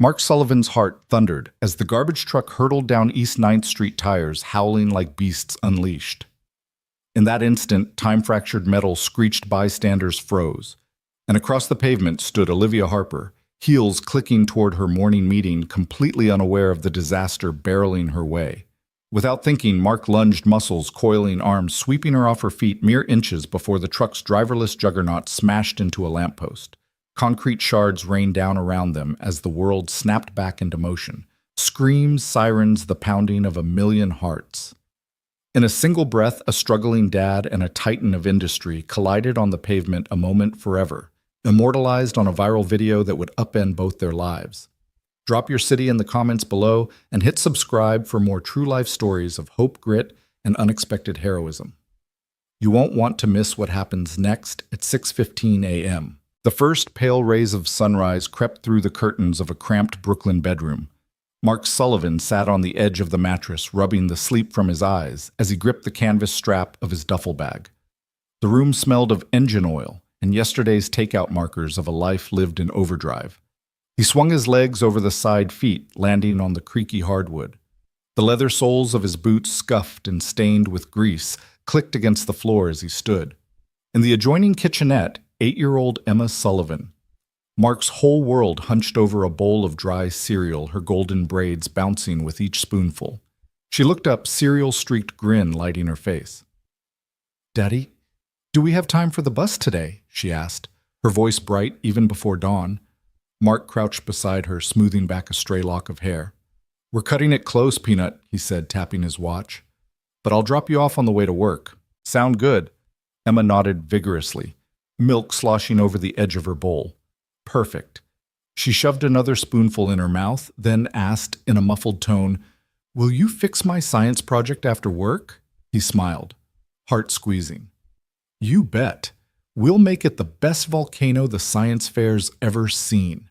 Mark Sullivan's heart thundered as the garbage truck hurtled down East Ninth Street tires, howling like beasts unleashed. In that instant, time-fractured metal screeched, bystanders froze, and across the pavement stood Olivia Harper, heels clicking toward her morning meeting, completely unaware of the disaster barreling her way. Without thinking, Mark lunged, muscles coiling, arms sweeping her off her feet mere inches before the truck's driverless juggernaut smashed into a lamppost. Concrete shards rained down around them as the world snapped back into motion. Screams, sirens, the pounding of a million hearts. In a single breath, a struggling dad and a titan of industry collided on the pavement, a moment forever, immortalized on a viral video that would upend both their lives. Drop your city in the comments below and hit subscribe for more true-life stories of hope, grit, and unexpected heroism. You won't want to miss what happens next at 6:15 a.m. The first pale rays of sunrise crept through the curtains of a cramped Brooklyn bedroom. Mark Sullivan sat on the edge of the mattress, rubbing the sleep from his eyes as he gripped the canvas strap of his duffel bag. The room smelled of engine oil and yesterday's takeout markers of a life lived in overdrive. He swung his legs over the side feet, landing on the creaky hardwood. The leather soles of his boots, scuffed and stained with grease, clicked against the floor as he stood. In the adjoining kitchenette, 8-year-old Emma Sullivan. Mark's whole world hunched over a bowl of dry cereal, her golden braids bouncing with each spoonful. She looked up, cereal-streaked grin lighting her face. "Daddy, do we have time for the bus today?" she asked, her voice bright even before dawn. Mark crouched beside her, smoothing back a stray lock of hair. "We're cutting it close, Peanut," he said, tapping his watch. "But I'll drop you off on the way to work. Sound good?" Emma nodded vigorously, milk sloshing over the edge of her bowl. "Perfect." She shoved another spoonful in her mouth, then asked in a muffled tone, "Will you fix my science project after work?" He smiled, heart squeezing. "You bet. We'll make it the best volcano the science fair's ever seen."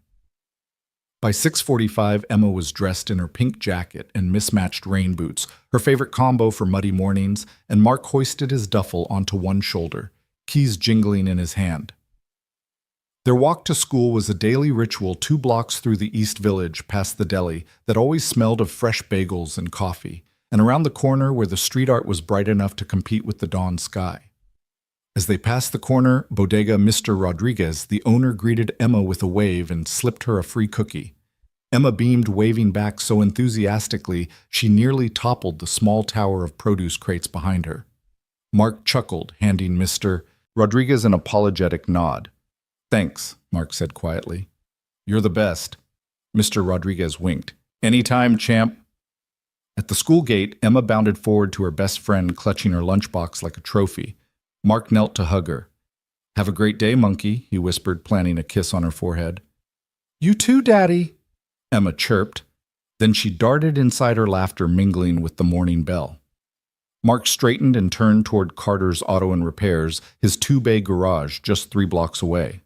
By 6:45, Emma was dressed in her pink jacket and mismatched rain boots, her favorite combo for muddy mornings, and Mark hoisted his duffel onto one shoulder, keys jingling in his hand. Their walk to school was a daily ritual 2 blocks through the East Village past the deli that always smelled of fresh bagels and coffee, and around the corner where the street art was bright enough to compete with the dawn sky. As they passed the corner, Bodega Mr. Rodriguez, the owner, greeted Emma with a wave and slipped her a free cookie. Emma beamed, waving back so enthusiastically she nearly toppled the small tower of produce crates behind her. Mark chuckled, handing Mr. Rodriguez an apologetic nod. "Thanks," Mark said quietly. "You're the best." Mr. Rodriguez winked. "Anytime, champ." At the school gate, Emma bounded forward to her best friend, clutching her lunchbox like a trophy. Mark knelt to hug her. "Have a great day, monkey," he whispered, planting a kiss on her forehead. "You too, Daddy," Emma chirped. Then she darted inside, her laughter mingling with the morning bell. Mark straightened and turned toward Carter's Auto and Repairs, his 2-bay garage just 3 blocks away.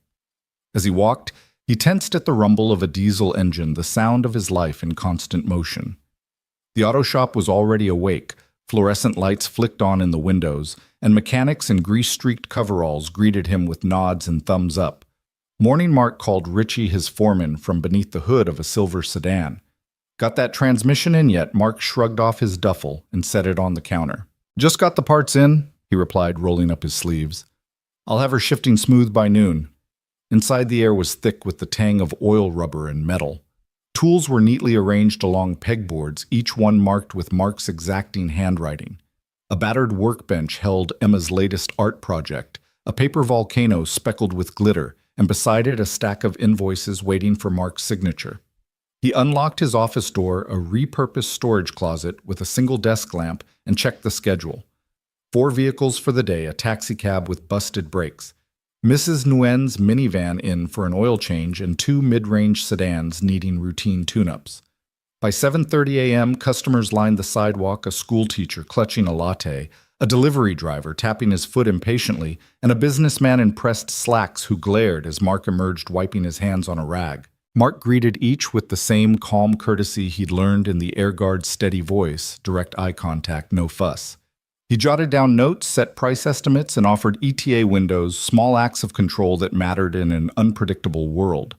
As he walked, he tensed at the rumble of a diesel engine, the sound of his life in constant motion. The auto shop was already awake, fluorescent lights flicked on in the windows, and mechanics in grease-streaked coveralls greeted him with nods and thumbs up. Morning Mark called Richie his foreman from beneath the hood of a silver sedan. "Got that transmission in yet?" Mark shrugged off his duffel and set it on the counter. "Just got the parts in," he replied, rolling up his sleeves. "I'll have her shifting smooth by noon." Inside, the air was thick with the tang of oil rubber and metal. Tools were neatly arranged along pegboards, each one marked with Mark's exacting handwriting. A battered workbench held Emma's latest art project, a paper volcano speckled with glitter, and beside it a stack of invoices waiting for Mark's signature. He unlocked his office door, a repurposed storage closet with a single desk lamp, and checked the schedule. 4 vehicles for the day, a taxicab with busted brakes, Mrs. Nguyen's minivan in for an oil change, and 2 mid-range sedans needing routine tune-ups. By 7:30 a.m., customers lined the sidewalk, a schoolteacher clutching a latte, a delivery driver tapping his foot impatiently, and a businessman in pressed slacks who glared as Mark emerged, wiping his hands on a rag. Mark greeted each with the same calm courtesy he'd learned in the air guard's steady voice, direct eye contact, no fuss. He jotted down notes, set price estimates, and offered ETA windows, small acts of control that mattered in an unpredictable world.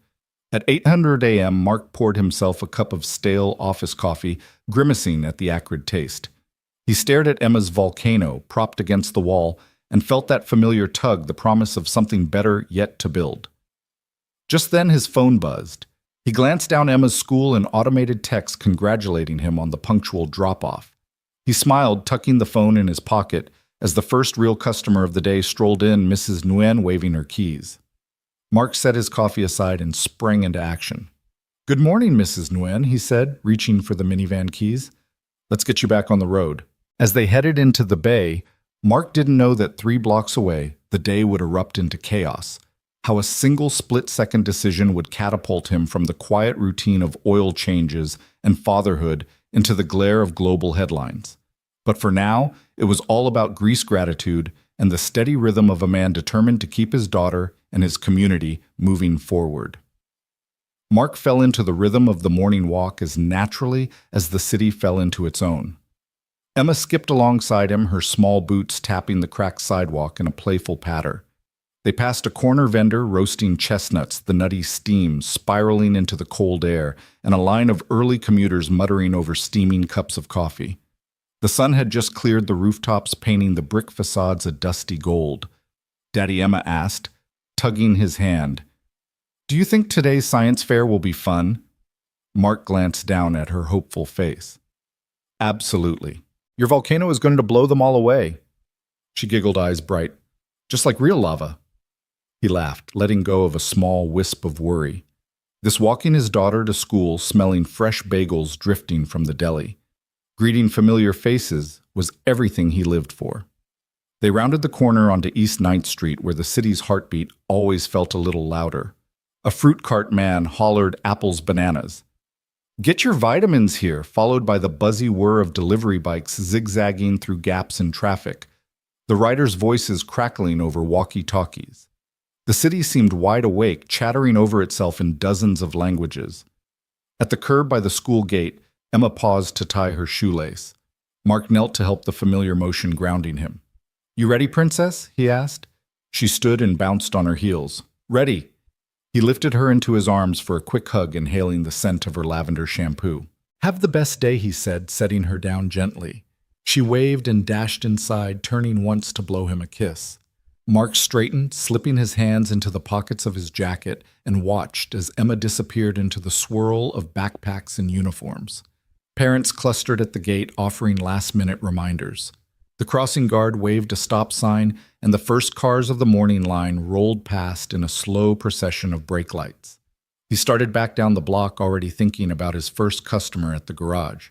At 800 a.m., Mark poured himself a cup of stale office coffee, grimacing at the acrid taste. He stared at Emma's volcano, propped against the wall, and felt that familiar tug, the promise of something better yet to build. Just then his phone buzzed. He glanced down Emma's school and automated text congratulating him on the punctual drop-off. He smiled, tucking the phone in his pocket, as the first real customer of the day strolled in, Mrs. Nguyen waving her keys. Mark set his coffee aside and sprang into action. "Good morning, Mrs. Nguyen," he said, reaching for the minivan keys. "Let's get you back on the road." As they headed into the bay, Mark didn't know that 3 blocks away, the day would erupt into chaos. How a single split-second decision would catapult him from the quiet routine of oil changes and fatherhood into the glare of global headlines. But for now, it was all about Greece gratitude and the steady rhythm of a man determined to keep his daughter and his community moving forward. Mark fell into the rhythm of the morning walk as naturally as the city fell into its own. Emma skipped alongside him, her small boots tapping the cracked sidewalk in a playful patter. They passed a corner vendor roasting chestnuts, the nutty steam spiraling into the cold air, and a line of early commuters muttering over steaming cups of coffee. The sun had just cleared the rooftops, painting the brick facades a dusty gold. Daddy Emma asked, tugging his hand, "Do you think today's science fair will be fun?" Mark glanced down at her hopeful face. "Absolutely. Your volcano is going to blow them all away." She giggled, eyes bright. "Just like real lava." He laughed, letting go of a small wisp of worry. This walking his daughter to school, smelling fresh bagels drifting from the deli, greeting familiar faces, was everything he lived for. They rounded the corner onto East 9th Street, where the city's heartbeat always felt a little louder. A fruit cart man hollered apples, bananas. "Get your vitamins here," followed by the buzzy whir of delivery bikes zigzagging through gaps in traffic, the riders' voices crackling over walkie-talkies. The city seemed wide awake, chattering over itself in dozens of languages. At the curb by the school gate, Emma paused to tie her shoelace. Mark knelt to help the familiar motion grounding him. "You ready, princess?" he asked. She stood and bounced on her heels. "Ready." He lifted her into his arms for a quick hug, inhaling the scent of her lavender shampoo. "Have the best day," he said, setting her down gently. She waved and dashed inside, turning once to blow him a kiss. Mark straightened, slipping his hands into the pockets of his jacket, and watched as Emma disappeared into the swirl of backpacks and uniforms. Parents clustered at the gate, offering last-minute reminders. The crossing guard waved a stop sign, and the first cars of the morning line rolled past in a slow procession of brake lights. He started back down the block, already thinking about his first customer at the garage.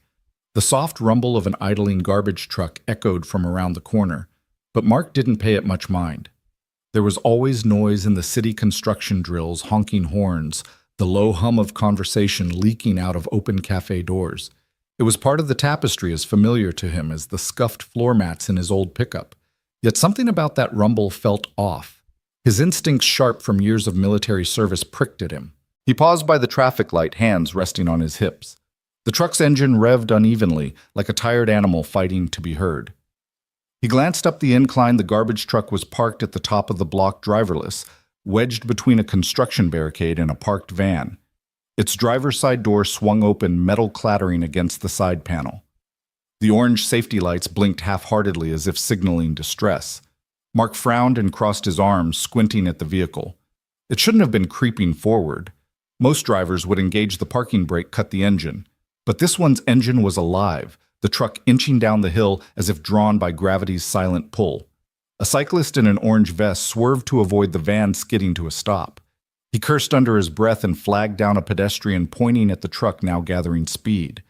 The soft rumble of an idling garbage truck echoed from around the corner, but Mark didn't pay it much mind. There was always noise in the city construction drills, honking horns, the low hum of conversation leaking out of open cafe doors. It was part of the tapestry, as familiar to him as the scuffed floor mats in his old pickup. Yet something about that rumble felt off. His instincts, sharp from years of military service, pricked at him. He paused by the traffic light, hands resting on his hips. The truck's engine revved unevenly, like a tired animal fighting to be heard. He glanced up the incline. The garbage truck was parked at the top of the block, driverless, wedged between a construction barricade and a parked van. Its driver's side door swung open, metal clattering against the side panel. The orange safety lights blinked half-heartedly as if signaling distress. Mark frowned and crossed his arms, squinting at the vehicle. It shouldn't have been creeping forward. Most drivers would engage the parking brake, cut the engine. But this one's engine was alive, the truck inching down the hill as if drawn by gravity's silent pull. A cyclist in an orange vest swerved to avoid the van skidding to a stop. He cursed under his breath and flagged down a pedestrian, pointing at the truck now gathering speed.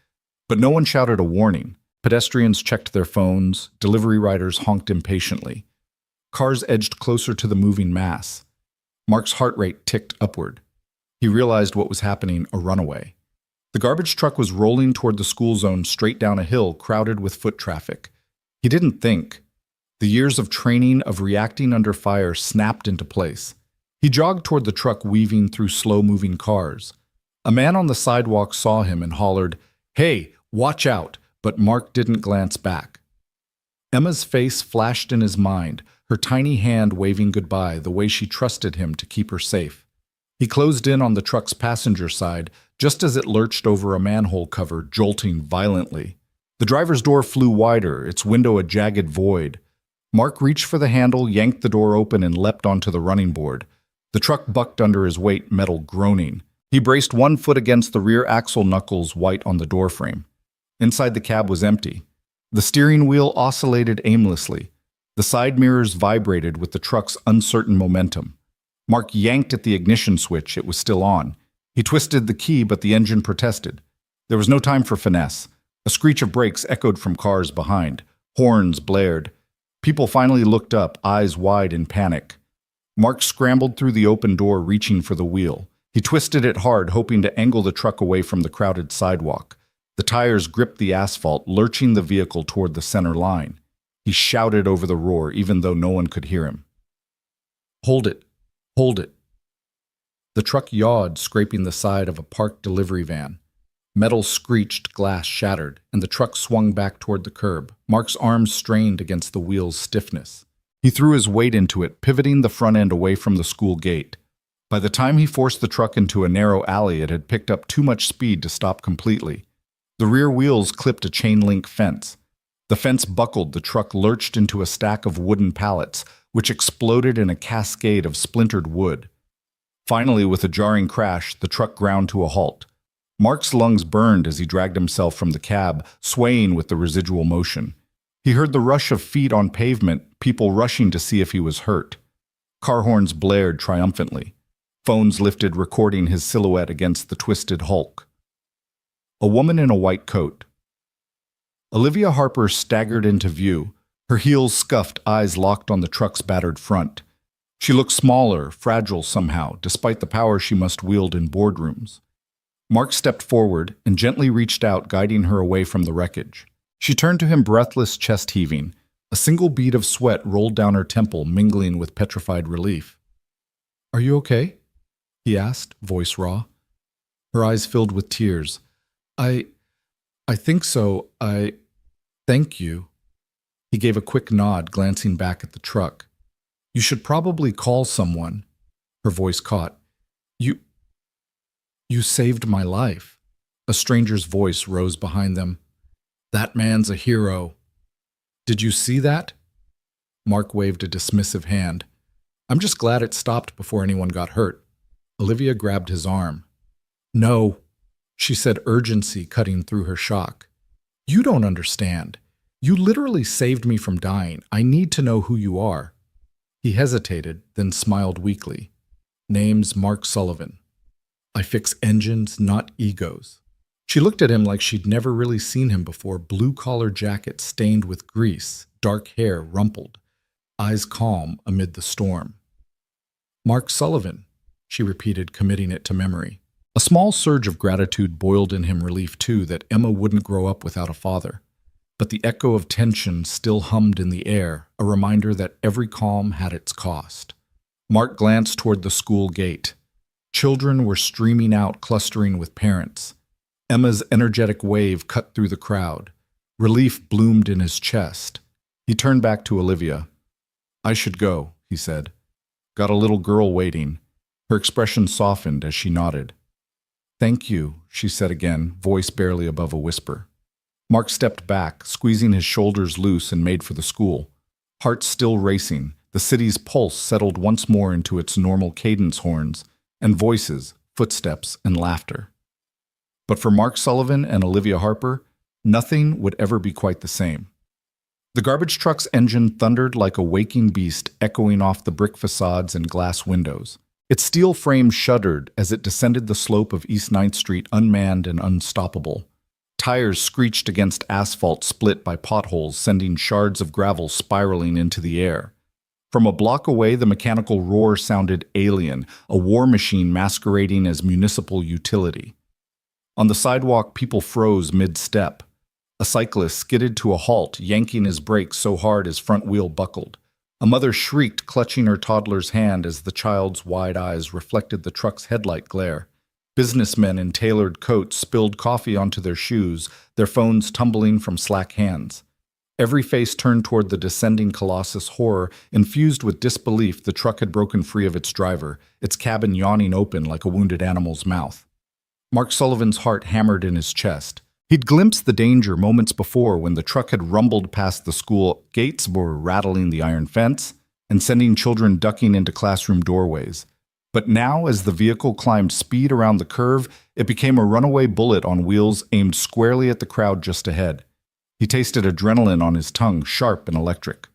But no one shouted a warning. Pedestrians checked their phones. Delivery riders honked impatiently. Cars edged closer to the moving mass. Mark's heart rate ticked upward. He realized what was happening: a runaway. The garbage truck was rolling toward the school zone, straight down a hill crowded with foot traffic. He didn't think. The years of training, of reacting under fire, snapped into place. He jogged toward the truck, weaving through slow-moving cars. A man on the sidewalk saw him and hollered, "Hey, watch out!" But Mark didn't glance back. Emma's face flashed in his mind, her tiny hand waving goodbye, the way she trusted him to keep her safe. He closed in on the truck's passenger side just as it lurched over a manhole cover, jolting violently. The driver's door flew wider, its window a jagged void. Mark reached for the handle, yanked the door open, and leapt onto the running board. The truck bucked under his weight, metal groaning. He braced one foot against the rear axle, knuckles white on the doorframe. Inside the cab was empty. The steering wheel oscillated aimlessly. The side mirrors vibrated with the truck's uncertain momentum. Mark yanked at the ignition switch. It was still on. He twisted the key, but the engine protested. There was no time for finesse. A screech of brakes echoed from cars behind. Horns blared. People finally looked up, eyes wide in panic. Mark scrambled through the open door, reaching for the wheel. He twisted it hard, hoping to angle the truck away from the crowded sidewalk. The tires gripped the asphalt, lurching the vehicle toward the center line. He shouted over the roar, even though no one could hear him. "Hold it! Hold it!" The truck yawed, scraping the side of a parked delivery van. Metal screeched, glass shattered, and the truck swung back toward the curb. Mark's arms strained against the wheel's stiffness. He threw his weight into it, pivoting the front end away from the school gate. By the time he forced the truck into a narrow alley, it had picked up too much speed to stop completely. The rear wheels clipped a chain-link fence. The fence buckled, the truck lurched into a stack of wooden pallets, which exploded in a cascade of splintered wood. Finally, with a jarring crash, the truck ground to a halt. Mark's lungs burned as he dragged himself from the cab, swaying with the residual motion. He heard the rush of feet on pavement, people rushing to see if he was hurt. Car horns blared triumphantly. Phones lifted, recording his silhouette against the twisted hulk. A woman in a white coat. Olivia Harper staggered into view, her heels scuffed, eyes locked on the truck's battered front. She looked smaller, fragile somehow, despite the power she must wield in boardrooms. Mark stepped forward and gently reached out, guiding her away from the wreckage. She turned to him, breathless, chest heaving. A single bead of sweat rolled down her temple, mingling with petrified relief. "Are you okay?" he asked, voice raw. Her eyes filled with tears. I think so. Thank you." He gave a quick nod, glancing back at the truck. "You should probably call someone." Her voice caught. You saved my life." A stranger's voice rose behind them. "That man's a hero." "Did you see that?" Mark waved a dismissive hand. "I'm just glad it stopped before anyone got hurt." Olivia grabbed his arm. "No," she said, urgency cutting through her shock. "You don't understand. You literally saved me from dying. I need to know who you are." He hesitated, then smiled weakly. "Name's Mark Sullivan. I fix engines, not egos." She looked at him like she'd never really seen him before, blue-collar jacket stained with grease, dark hair rumpled, eyes calm amid the storm. "Mark Sullivan," she repeated, committing it to memory. A small surge of gratitude boiled in him, relief too that Emma wouldn't grow up without a father. But the echo of tension still hummed in the air, a reminder that every calm had its cost. Mark glanced toward the school gate. Children were streaming out, clustering with parents. Emma's energetic wave cut through the crowd. Relief bloomed in his chest. He turned back to Olivia. "I should go," he said. "Got a little girl waiting." Her expression softened as she nodded. "Thank you," she said again, voice barely above a whisper. Mark stepped back, squeezing his shoulders loose, and made for the school. Heart still racing, the city's pulse settled once more into its normal cadence horns, and voices, footsteps, and laughter. But for Mark Sullivan and Olivia Harper, nothing would ever be quite the same. The garbage truck's engine thundered like a waking beast, echoing off the brick facades and glass windows. Its steel frame shuddered as it descended the slope of East 9th Street, unmanned and unstoppable. Tires screeched against asphalt split by potholes, sending shards of gravel spiraling into the air. From a block away, the mechanical roar sounded alien, a war machine masquerading as municipal utility. On the sidewalk, people froze mid-step. A cyclist skidded to a halt, yanking his brakes so hard his front wheel buckled. A mother shrieked, clutching her toddler's hand as the child's wide eyes reflected the truck's headlight glare. Businessmen in tailored coats spilled coffee onto their shoes, their phones tumbling from slack hands. Every face turned toward the descending colossus, horror infused with disbelief. The truck had broken free of its driver, its cabin yawning open like a wounded animal's mouth. Mark Sullivan's heart hammered in his chest. He'd glimpsed the danger moments before when the truck had rumbled past the school gates, were rattling the iron fence, and sending children ducking into classroom doorways. But now, as the vehicle climbed speed around the curve, it became a runaway bullet on wheels aimed squarely at the crowd just ahead. He tasted adrenaline on his tongue, sharp and electric.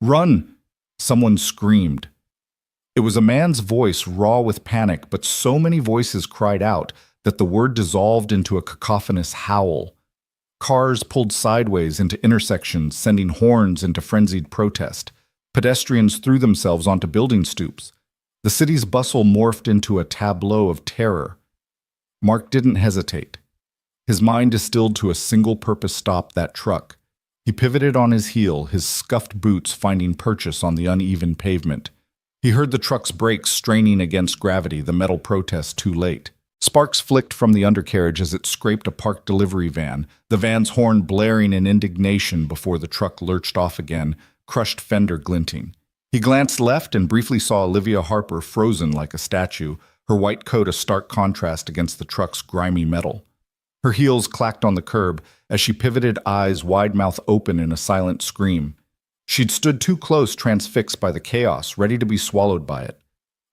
"Run!" Someone screamed. It was a man's voice, raw with panic, but so many voices cried out that the word dissolved into a cacophonous howl. Cars pulled sideways into intersections, sending horns into frenzied protest. Pedestrians threw themselves onto building stoops. The city's bustle morphed into a tableau of terror. Mark didn't hesitate. His mind distilled to a single-purpose stop: that truck. He pivoted on his heel, his scuffed boots finding purchase on the uneven pavement. He heard the truck's brakes straining against gravity, the metal protest too late. Sparks flicked from the undercarriage as it scraped a parked delivery van, the van's horn blaring in indignation before the truck lurched off again, crushed fender glinting. He glanced left and briefly saw Olivia Harper frozen like a statue, her white coat a stark contrast against the truck's grimy metal. Her heels clacked on the curb as she pivoted, eyes wide mouth open in a silent scream. She'd stood too close, transfixed by the chaos, ready to be swallowed by it.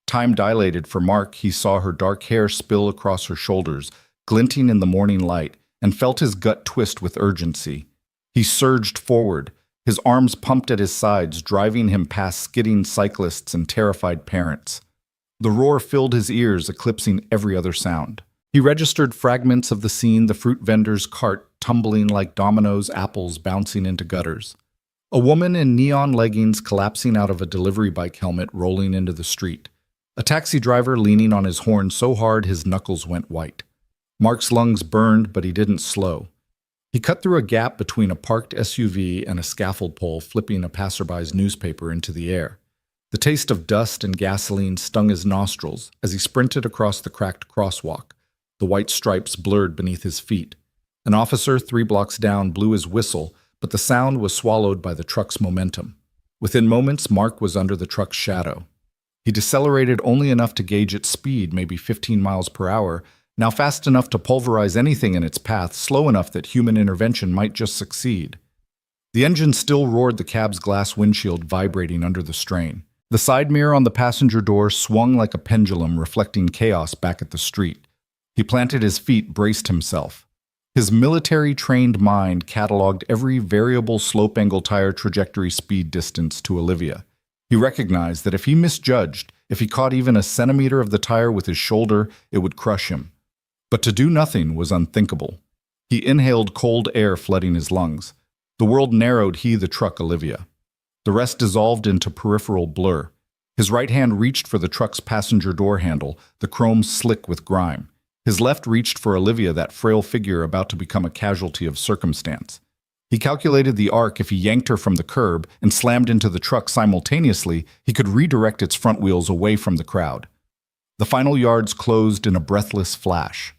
Time dilated for Mark. He saw her dark hair spill across her shoulders, glinting in the morning light, and felt his gut twist with urgency. He surged forward, his arms pumped at his sides, driving him past skidding cyclists and terrified parents. The roar filled his ears, eclipsing every other sound. He registered fragments of the scene: the fruit vendor's cart tumbling like dominoes, apples bouncing into gutters. A woman in neon leggings collapsing out of a delivery bike helmet rolling into the street. A taxi driver leaning on his horn so hard his knuckles went white. Mark's lungs burned, but he didn't slow. He cut through a gap between a parked SUV and a scaffold pole, flipping a passerby's newspaper into the air. The taste of dust and gasoline stung his nostrils as he sprinted across the cracked crosswalk, the white stripes blurred beneath his feet. An officer 3 blocks down blew his whistle, but the sound was swallowed by the truck's momentum. Within moments, Mark was under the truck's shadow. He decelerated only enough to gauge its speed, maybe 15 miles per hour, now fast enough to pulverize anything in its path, slow enough that human intervention might just succeed. The engine still roared, the cab's glass windshield vibrating under the strain. The side mirror on the passenger door swung like a pendulum, reflecting chaos back at the street. He planted his feet, braced himself. His military-trained mind cataloged every variable slope angle, tire trajectory, speed, distance to Olivia. He recognized that if he misjudged, if he caught even a centimeter of the tire with his shoulder, it would crush him. But to do nothing was unthinkable. He inhaled cold air flooding his lungs. The world narrowed, he, the truck, Olivia. The rest dissolved into peripheral blur. His right hand reached for the truck's passenger door handle, the chrome slick with grime. His left reached for Olivia, that frail figure about to become a casualty of circumstance. He calculated the arc: if he yanked her from the curb and slammed into the truck simultaneously, he could redirect its front wheels away from the crowd. The final yards closed in a breathless flash.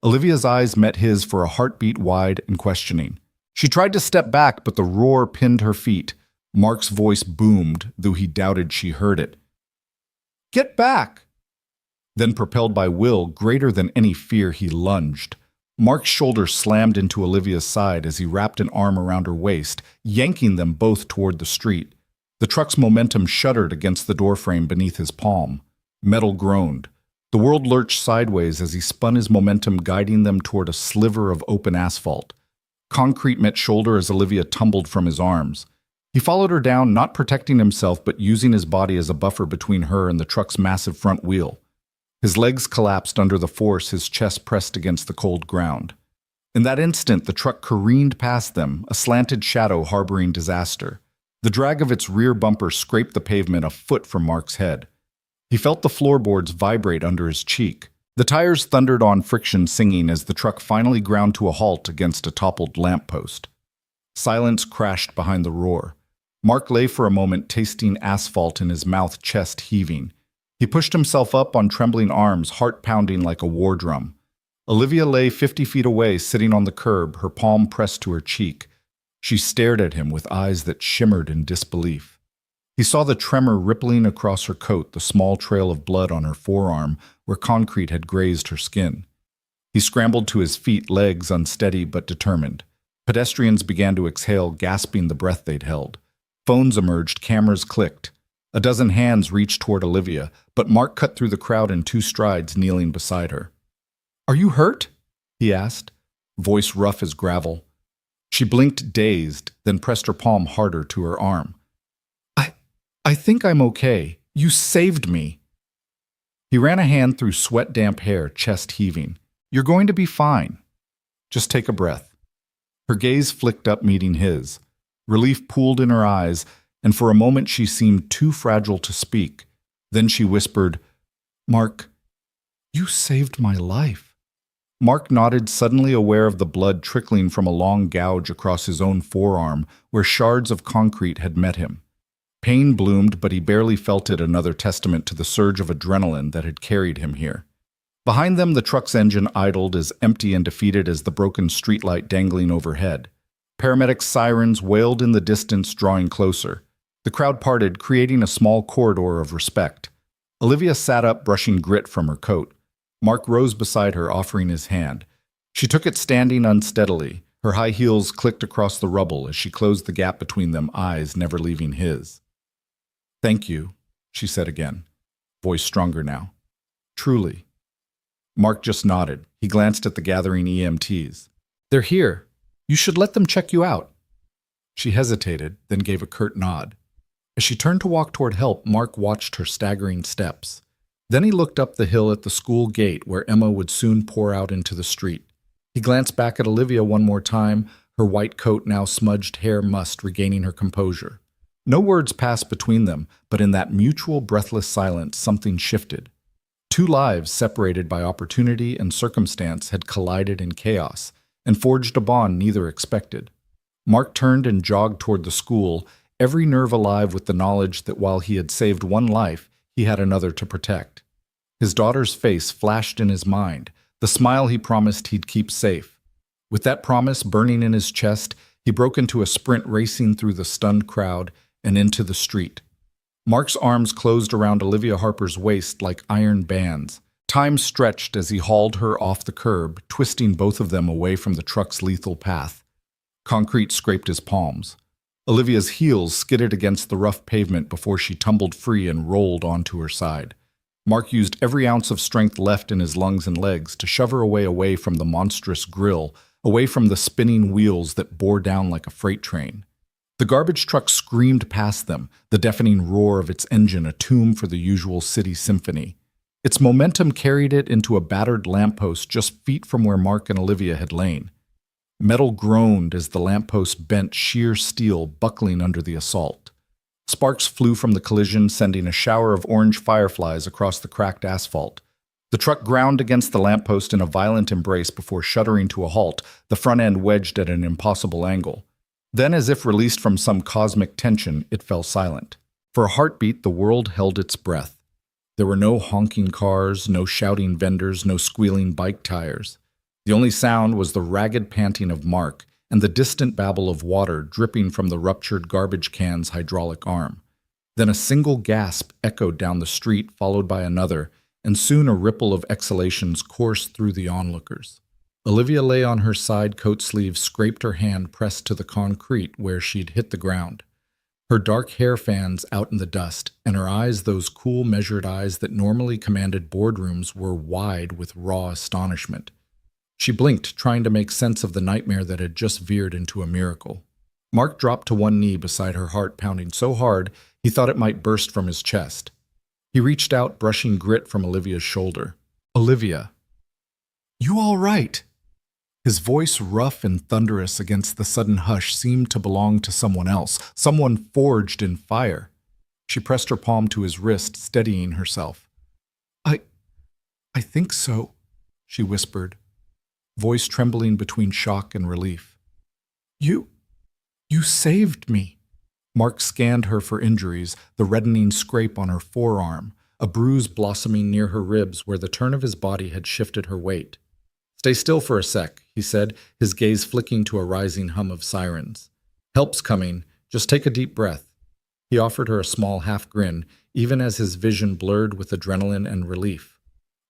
Olivia's eyes met his for a heartbeat wide and questioning. She tried to step back, but the roar pinned her feet. Mark's voice boomed, though he doubted she heard it. "Get back!" Then, propelled by will greater than any fear, he lunged. Mark's shoulder slammed into Olivia's side as he wrapped an arm around her waist, yanking them both toward the street. The truck's momentum shuddered against the doorframe beneath his palm. Metal groaned. The world lurched sideways as he spun his momentum, guiding them toward a sliver of open asphalt. Concrete met shoulder as Olivia tumbled from his arms. He followed her down, not protecting himself, but using his body as a buffer between her and the truck's massive front wheel. His legs collapsed under the force, his chest pressed against the cold ground. In that instant, the truck careened past them, a slanted shadow harboring disaster. The drag of its rear bumper scraped the pavement a foot from Mark's head. He felt the floorboards vibrate under his cheek. The tires thundered on, friction singing as the truck finally ground to a halt against a toppled lamppost. Silence crashed behind the roar. Mark lay for a moment, tasting asphalt in his mouth, chest heaving. He pushed himself up on trembling arms, heart pounding like a war drum. Olivia lay 50 feet away, sitting on the curb, her palm pressed to her cheek. She stared at him with eyes that shimmered in disbelief. He saw the tremor rippling across her coat, the small trail of blood on her forearm where concrete had grazed her skin. He scrambled to his feet, legs unsteady but determined. Pedestrians began to exhale, gasping the breath they'd held. Phones emerged, cameras clicked. A dozen hands reached toward Olivia, but Mark cut through the crowd in 2 strides, kneeling beside her. "Are you hurt?" he asked, voice rough as gravel. She blinked, dazed, then pressed her palm harder to her arm. I think I'm okay. You saved me." He ran a hand through sweat-damp hair, chest heaving. "You're going to be fine. Just take a breath." Her gaze flicked up, meeting his. Relief pooled in her eyes, and for a moment she seemed too fragile to speak. Then she whispered, "Mark, you saved my life." Mark nodded, suddenly aware of the blood trickling from a long gouge across his own forearm where shards of concrete had met him. Pain bloomed, but he barely felt it, another testament to the surge of adrenaline that had carried him here. Behind them, the truck's engine idled, as empty and defeated as the broken streetlight dangling overhead. Paramedics' sirens wailed in the distance, drawing closer. The crowd parted, creating a small corridor of respect. Olivia sat up, brushing grit from her coat. Mark rose beside her, offering his hand. She took it, standing unsteadily. Her high heels clicked across the rubble as she closed the gap between them, eyes never leaving his. "Thank you," she said again, voice stronger now. "Truly." Mark just nodded. He glanced at the gathering EMTs. "They're here. You should let them check you out." She hesitated, then gave a curt nod. As she turned to walk toward help, Mark watched her staggering steps. Then he looked up the hill at the school gate where Emma would soon pour out into the street. He glanced back at Olivia one more time, her white coat now smudged hair must regaining her composure. No words passed between them, but in that mutual breathless silence something shifted. 2 lives separated by opportunity and circumstance had collided in chaos and forged a bond neither expected. Mark turned and jogged toward the school, every nerve alive with the knowledge that while he had saved one life, he had another to protect. His daughter's face flashed in his mind, the smile he promised he'd keep safe. With that promise burning in his chest, he broke into a sprint, racing through the stunned crowd and into the street. Mark's arms closed around Olivia Harper's waist like iron bands. Time stretched as he hauled her off the curb, twisting both of them away from the truck's lethal path. Concrete scraped his palms. Olivia's heels skidded against the rough pavement before she tumbled free and rolled onto her side. Mark used every ounce of strength left in his lungs and legs to shove her away from the monstrous grill, away from the spinning wheels that bore down like a freight train. The garbage truck screamed past them, the deafening roar of its engine a tomb for the usual city symphony. Its momentum carried it into a battered lamppost just feet from where Mark and Olivia had lain. Metal groaned as the lamppost bent, sheer steel buckling under the assault. Sparks flew from the collision, sending a shower of orange fireflies across the cracked asphalt. The truck ground against the lamppost in a violent embrace before shuddering to a halt, the front end wedged at an impossible angle. Then, as if released from some cosmic tension, it fell silent. For a heartbeat, the world held its breath. There were no honking cars, no shouting vendors, no squealing bike tires. The only sound was the ragged panting of Mark and the distant babble of water dripping from the ruptured garbage can's hydraulic arm. Then a single gasp echoed down the street, followed by another, and soon a ripple of exhalations coursed through the onlookers. Olivia lay on her side, coat sleeve scraped, her hand pressed to the concrete where she'd hit the ground. Her dark hair fans out in the dust, and her eyes, those cool, measured eyes that normally commanded boardrooms, were wide with raw astonishment. She blinked, trying to make sense of the nightmare that had just veered into a miracle. Mark dropped to one knee beside her, heart pounding so hard he thought it might burst from his chest. He reached out, brushing grit from Olivia's shoulder. "Olivia, you all right?" His voice, rough and thunderous against the sudden hush, seemed to belong to someone else, someone forged in fire. She pressed her palm to his wrist, steadying herself. I think so," she whispered, voice trembling between shock and relief. You saved me." Mark scanned her for injuries, the reddening scrape on her forearm, a bruise blossoming near her ribs where the turn of his body had shifted her weight. "Stay still for a sec," he said, his gaze flicking to a rising hum of sirens. "Help's coming. Just take a deep breath." He offered her a small half grin, even as his vision blurred with adrenaline and relief.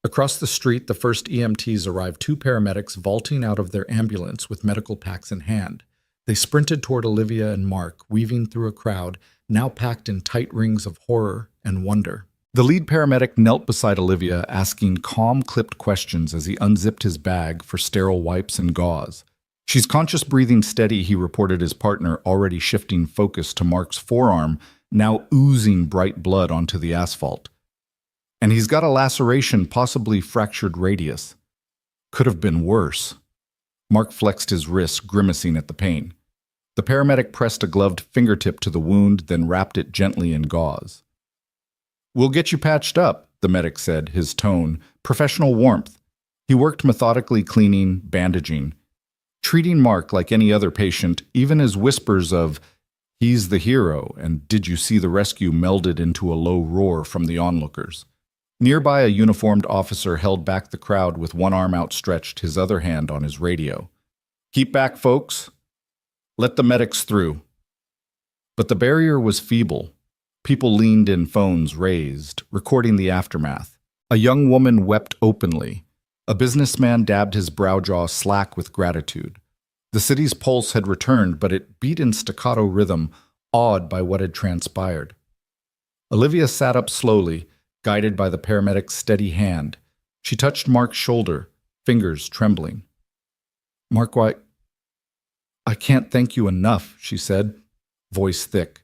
Across the street, the first EMTs arrived, two paramedics vaulting out of their ambulance with medical packs in hand. They sprinted toward Olivia and Mark, weaving through a crowd, now packed in tight rings of horror and wonder. The lead paramedic knelt beside Olivia, asking calm, clipped questions as he unzipped his bag for sterile wipes and gauze. "She's conscious, breathing steady," he reported his partner, already shifting focus to Mark's forearm, now oozing bright blood onto the asphalt. "And he's got a laceration, possibly fractured radius. Could have been worse." Mark flexed his wrist, grimacing at the pain. The paramedic pressed a gloved fingertip to the wound, then wrapped it gently in gauze. "We'll get you patched up," the medic said, his tone professional warmth. He worked methodically, cleaning, bandaging, treating Mark like any other patient, even as whispers of, "He's the hero," and "Did you see the rescue?" melded into a low roar from the onlookers. Nearby, a uniformed officer held back the crowd with one arm outstretched, his other hand on his radio. "Keep back, folks. Let the medics through." But the barrier was feeble. People leaned in, phones raised, recording the aftermath. A young woman wept openly. A businessman dabbed his brow jaw slack with gratitude. The city's pulse had returned, but it beat in staccato rhythm, awed by what had transpired. Olivia sat up slowly, guided by the paramedic's steady hand. She touched Mark's shoulder, fingers trembling. "Mark, I can't thank you enough," she said, voice thick.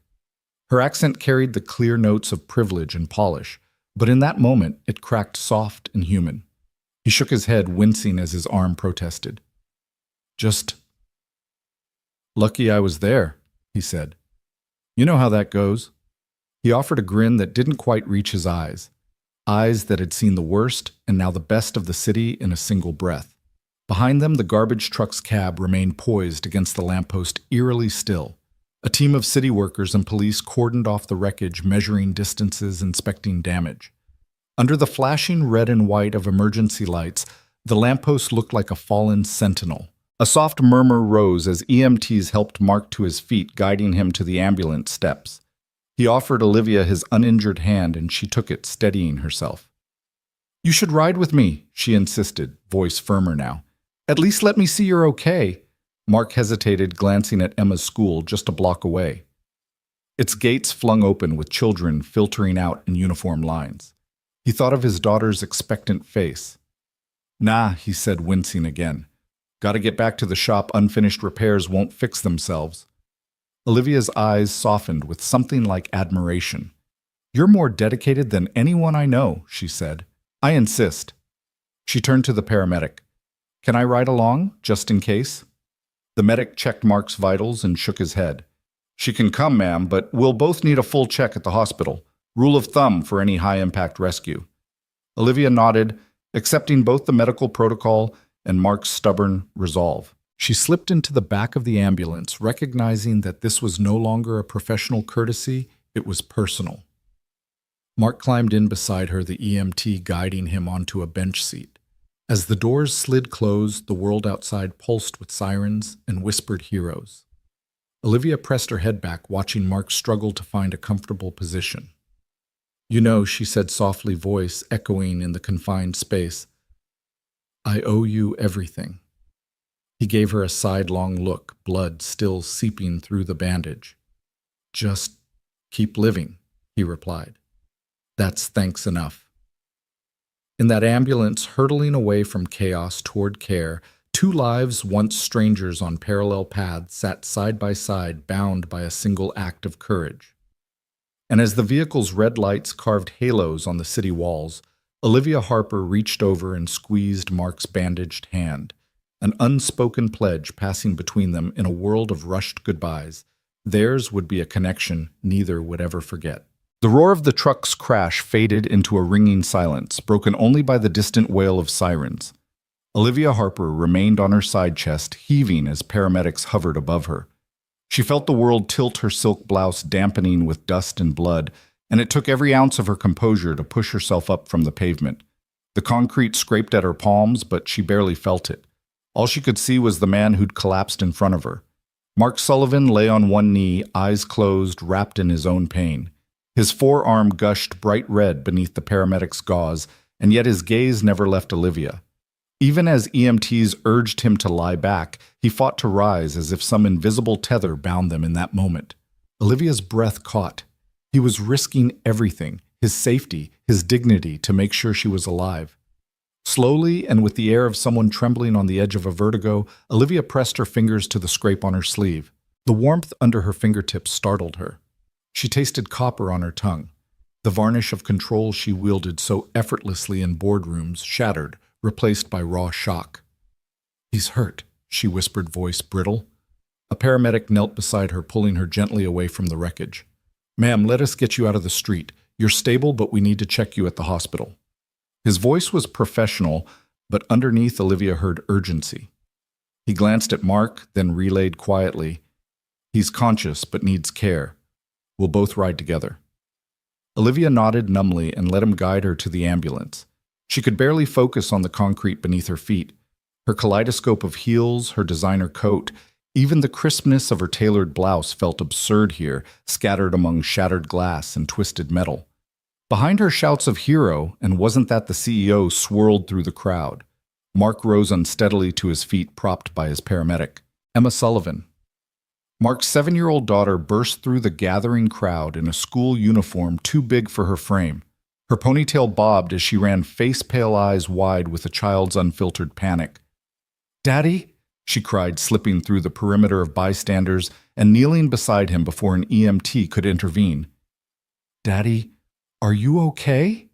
Her accent carried the clear notes of privilege and polish, but in that moment it cracked soft and human. He shook his head, wincing as his arm protested. "Just lucky I was there," he said. "You know how that goes." He offered a grin that didn't quite reach his eyes that had seen the worst and now the best of the city in a single breath. Behind them, the garbage truck's cab remained poised against the lamppost, eerily still. A team of city workers and police cordoned off the wreckage, measuring distances, inspecting damage. Under the flashing red and white of emergency lights, the lamppost looked like a fallen sentinel. A soft murmur rose as EMTs helped Mark to his feet, guiding him to the ambulance steps. He offered Olivia his uninjured hand, and she took it, steadying herself. "You should ride with me," she insisted, voice firmer now. "At least let me see you're okay." Mark hesitated, glancing at Emma's school just a block away. Its gates flung open with children filtering out in uniform lines. He thought of his daughter's expectant face. "Nah," he said, wincing again. "Gotta get back to the shop. Unfinished repairs won't fix themselves." Olivia's eyes softened with something like admiration. "You're more dedicated than anyone I know," she said. "I insist." She turned to the paramedic. "Can I ride along, just in case?" The medic checked Mark's vitals and shook his head. "She can come, ma'am, but we'll both need a full check at the hospital. Rule of thumb for any high-impact rescue." Olivia nodded, accepting both the medical protocol and Mark's stubborn resolve. She slipped into the back of the ambulance, recognizing that this was no longer a professional courtesy, it was personal. Mark climbed in beside her, the EMT guiding him onto a bench seat. As the doors slid closed, the world outside pulsed with sirens and whispered heroes. Olivia pressed her head back, watching Mark struggle to find a comfortable position. "You know," she said softly, voice echoing in the confined space, "I owe you everything." He gave her a sidelong look, blood still seeping through the bandage. "Just keep living," he replied. "That's thanks enough." In that ambulance, hurtling away from chaos toward care, two lives, once strangers on parallel paths, sat side by side, bound by a single act of courage. And as the vehicle's red lights carved halos on the city walls, Olivia Harper reached over and squeezed Mark's bandaged hand, an unspoken pledge passing between them in a world of rushed goodbyes. Theirs would be a connection neither would ever forget. The roar of the truck's crash faded into a ringing silence, broken only by the distant wail of sirens. Olivia Harper remained on her side chest, heaving as paramedics hovered above her. She felt the world tilt, her silk blouse dampening with dust and blood, and it took every ounce of her composure to push herself up from the pavement. The concrete scraped at her palms, but she barely felt it. All she could see was the man who'd collapsed in front of her. Mark Sullivan lay on one knee, eyes closed, wrapped in his own pain. His forearm gushed bright red beneath the paramedic's gauze, and yet his gaze never left Olivia. Even as EMTs urged him to lie back, he fought to rise as if some invisible tether bound them in that moment. Olivia's breath caught. He was risking everything, his safety, his dignity, to make sure she was alive. Slowly, and with the air of someone trembling on the edge of a vertigo, Olivia pressed her fingers to the scrape on her sleeve. The warmth under her fingertips startled her. She tasted copper on her tongue. The varnish of control she wielded so effortlessly in boardrooms shattered, replaced by raw shock. "He's hurt," she whispered, voice brittle. A paramedic knelt beside her, pulling her gently away from the wreckage. "Ma'am, let us get you out of the street. You're stable, but we need to check you at the hospital." His voice was professional, but underneath Olivia heard urgency. He glanced at Mark, then relayed quietly, "He's conscious, but needs care. We'll both ride together." Olivia nodded numbly and let him guide her to the ambulance. She could barely focus on the concrete beneath her feet. Her kaleidoscope of heels, her designer coat, even the crispness of her tailored blouse felt absurd here, scattered among shattered glass and twisted metal. Behind her shouts of hero, and wasn't that the CEO, swirled through the crowd. Mark rose unsteadily to his feet, propped by his paramedic. Emma Sullivan. Mark's 7-year-old daughter burst through the gathering crowd in a school uniform too big for her frame. Her ponytail bobbed as she ran, face-pale eyes wide with a child's unfiltered panic. "Daddy?" she cried, slipping through the perimeter of bystanders and kneeling beside him before an EMT could intervene. "Daddy, are you okay?"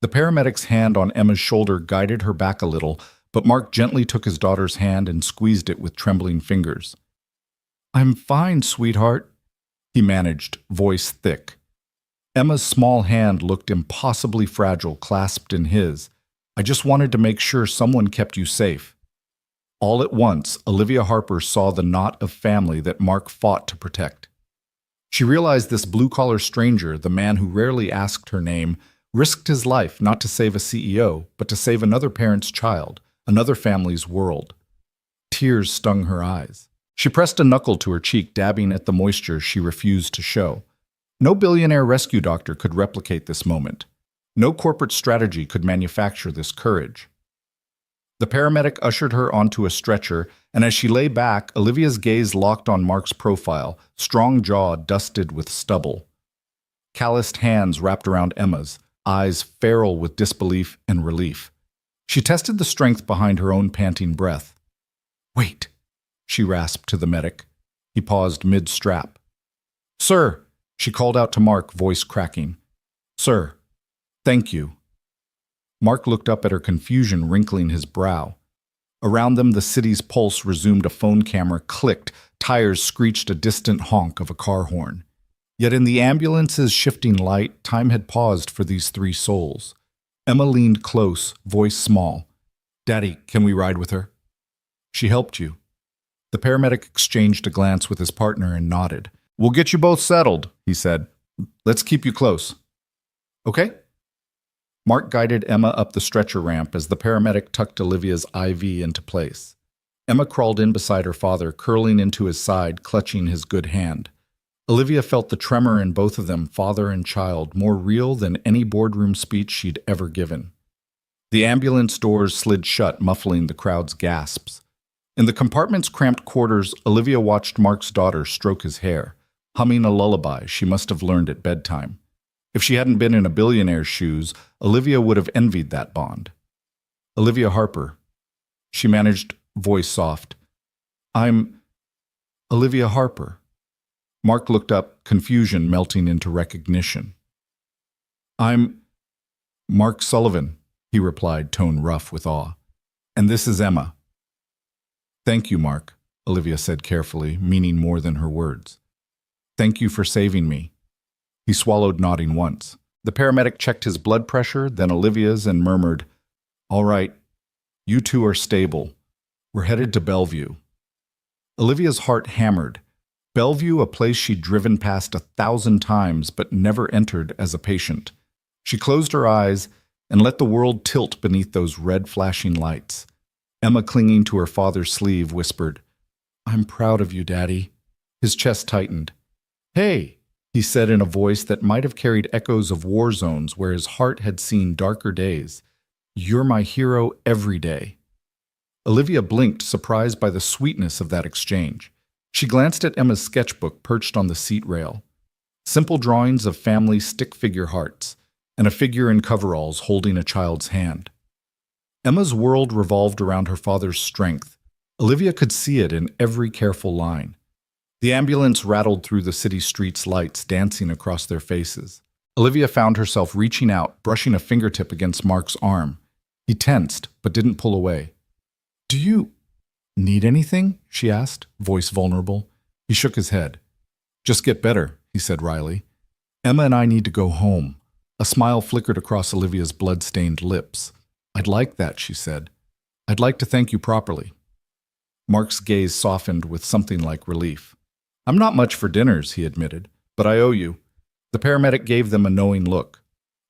The paramedic's hand on Emma's shoulder guided her back a little, but Mark gently took his daughter's hand and squeezed it with trembling fingers. "I'm fine, sweetheart," he managed, voice thick. Emma's small hand looked impossibly fragile, clasped in his. "I just wanted to make sure someone kept you safe." All at once, Olivia Harper saw the knot of family that Mark fought to protect. She realized this blue-collar stranger, the man who rarely asked her name, risked his life not to save a CEO, but to save another parent's child, another family's world. Tears stung her eyes. She pressed a knuckle to her cheek, dabbing at the moisture she refused to show. No billionaire rescue doctor could replicate this moment. No corporate strategy could manufacture this courage. The paramedic ushered her onto a stretcher, and as she lay back, Olivia's gaze locked on Mark's profile, strong jaw dusted with stubble. Calloused hands wrapped around Emma's, eyes feral with disbelief and relief. She tested the strength behind her own panting breath. "Wait," she rasped to the medic. He paused mid-strap. "Sir," she called out to Mark, voice cracking. "Sir, thank you." Mark looked up at her, confusion wrinkling his brow. Around them, the city's pulse resumed. A phone camera clicked, tires screeched a distant honk of a car horn. Yet in the ambulance's shifting light, time had paused for these three souls. Emma leaned close, voice small. "Daddy, can we ride with her?" "She helped you." The paramedic exchanged a glance with his partner and nodded. "We'll get you both settled," he said. "Let's keep you close." "Okay?" Mark guided Emma up the stretcher ramp as the paramedic tucked Olivia's IV into place. Emma crawled in beside her father, curling into his side, clutching his good hand. Olivia felt the tremor in both of them, father and child, more real than any boardroom speech she'd ever given. The ambulance doors slid shut, muffling the crowd's gasps. In the compartment's cramped quarters, Olivia watched Mark's daughter stroke his hair, humming a lullaby she must have learned at bedtime. If she hadn't been in a billionaire's shoes, Olivia would have envied that bond. "Olivia Harper," she managed, voice soft. "I'm Olivia Harper." Mark looked up, confusion melting into recognition. "I'm Mark Sullivan," he replied, tone rough with awe. "And this is Emma." "Thank you, Mark," Olivia said carefully, meaning more than her words. "Thank you for saving me." He swallowed, nodding once. The paramedic checked his blood pressure, then Olivia's, and murmured, "All right, you two are stable. We're headed to Bellevue." Olivia's heart hammered. Bellevue, a place she'd driven past 1,000 times but never entered as a patient. She closed her eyes and let the world tilt beneath those red flashing lights. Emma, clinging to her father's sleeve, whispered, I'm proud of you, Daddy. His chest tightened. Hey, he said in a voice that might have carried echoes of war zones where his heart had seen darker days. You're my hero every day. Olivia blinked, surprised by the sweetness of that exchange. She glanced at Emma's sketchbook perched on the seat rail. Simple drawings of family stick-figure hearts, and a figure in coveralls holding a child's hand. Emma's world revolved around her father's strength. Olivia could see it in every careful line. The ambulance rattled through the city streets' lights, dancing across their faces. Olivia found herself reaching out, brushing a fingertip against Mark's arm. He tensed, but didn't pull away. Do you need anything? She asked, voice vulnerable. He shook his head. Just get better, he said wryly. Emma and I need to go home. A smile flickered across Olivia's blood-stained lips. I'd like that, she said. I'd like to thank you properly. Mark's gaze softened with something like relief. I'm not much for dinners, he admitted, but I owe you. The paramedic gave them a knowing look.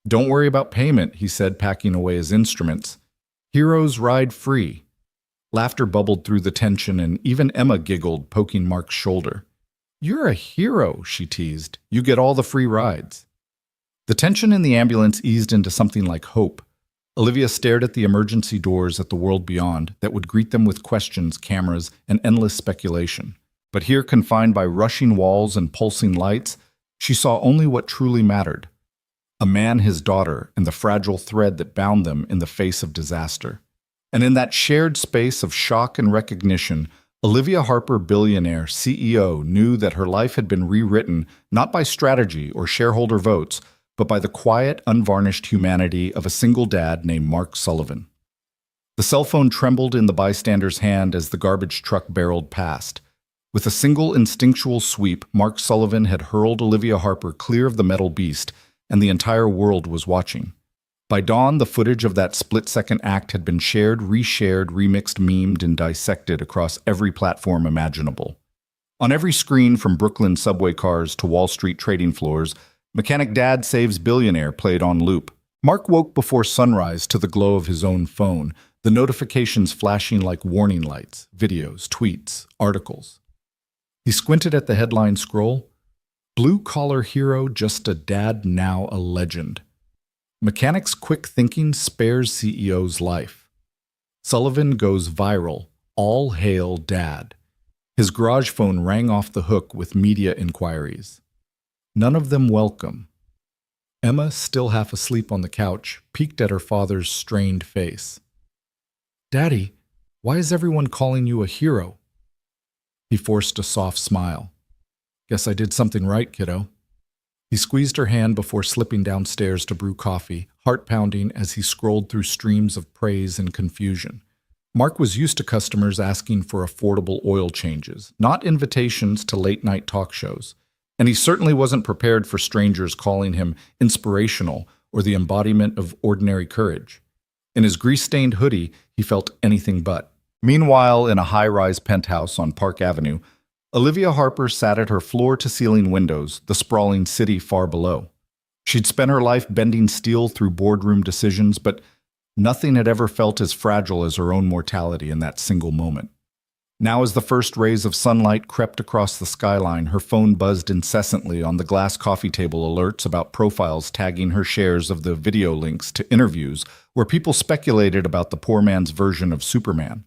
Don't worry about payment, he said, packing away his instruments. Heroes ride free. Laughter bubbled through the tension, and even Emma giggled, poking Mark's shoulder. You're a hero, she teased. You get all the free rides. The tension in the ambulance eased into something like hope. Olivia stared at the emergency doors at the world beyond that would greet them with questions, cameras, and endless speculation. But here, confined by rushing walls and pulsing lights, she saw only what truly mattered. A man, his daughter, and the fragile thread that bound them in the face of disaster. And in that shared space of shock and recognition, Olivia Harper, Billionaire, CEO, knew that her life had been rewritten not by strategy or shareholder votes, but by the quiet, unvarnished humanity of a single dad named Mark Sullivan. The cell phone trembled in the bystander's hand as the garbage truck barreled past. With a single instinctual sweep, Mark Sullivan had hurled Olivia Harper clear of the metal beast, and the entire world was watching. By dawn, the footage of that split-second act had been shared, reshared, remixed, memed, and dissected across every platform imaginable. On every screen, from Brooklyn subway cars to Wall Street trading floors, Mechanic Dad Saves Billionaire played on loop. Mark woke before sunrise to the glow of his own phone, the notifications flashing like warning lights, videos, tweets, articles. He squinted at the headline scroll. Blue-collar hero, just a dad, now a legend. Mechanic's quick thinking spares CEO's life. Sullivan goes viral. All hail Dad. His garage phone rang off the hook with media inquiries. None of them welcome. Emma, still half asleep on the couch, peeked at her father's strained face. Daddy, why is everyone calling you a hero? He forced a soft smile. Guess I did something right, kiddo. He squeezed her hand before slipping downstairs to brew coffee, heart pounding as he scrolled through streams of praise and confusion. Mark was used to customers asking for affordable oil changes, not invitations to late-night talk shows. And he certainly wasn't prepared for strangers calling him inspirational or the embodiment of ordinary courage. In his grease-stained hoodie, he felt anything but. Meanwhile, in a high-rise penthouse on Park Avenue, Olivia Harper sat at her floor-to-ceiling windows, the sprawling city far below. She'd spent her life bending steel through boardroom decisions, but nothing had ever felt as fragile as her own mortality in that single moment. Now, as the first rays of sunlight crept across the skyline, her phone buzzed incessantly on the glass coffee table alerts about profiles tagging her shares of the video links to interviews where people speculated about the poor man's version of Superman.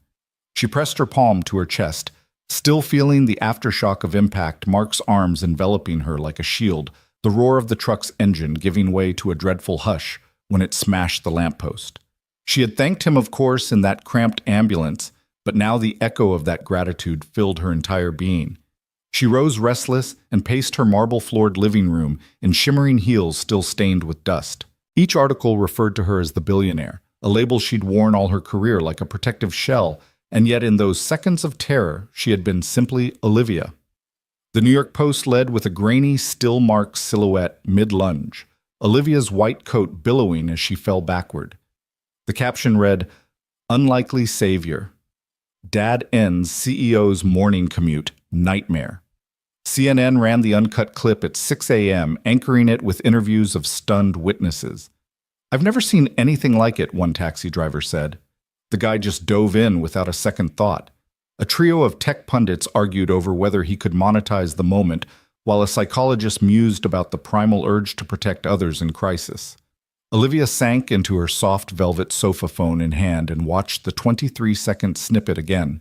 She pressed her palm to her chest, still feeling the aftershock of impact, Mark's arms enveloping her like a shield, the roar of the truck's engine giving way to a dreadful hush when it smashed the lamppost. She had thanked him, of course, in that cramped ambulance, but now the echo of that gratitude filled her entire being. She rose restless and paced her marble-floored living room in shimmering heels still stained with dust. Each article referred to her as the Billionaire, a label she'd worn all her career like a protective shell, and yet in those seconds of terror, she had been simply Olivia. The New York Post led with a grainy, still Mark silhouette mid-lunge, Olivia's white coat billowing as she fell backward. The caption read, "Unlikely Savior. Dad ends CEO's morning commute, nightmare." CNN ran the uncut clip at 6 a.m., anchoring it with interviews of stunned witnesses. "I've never seen anything like it," one taxi driver said. The guy just dove in without a second thought. A trio of tech pundits argued over whether he could monetize the moment, while a psychologist mused about the primal urge to protect others in crisis. Olivia sank into her soft velvet sofa phone in hand and watched the 23-second snippet again.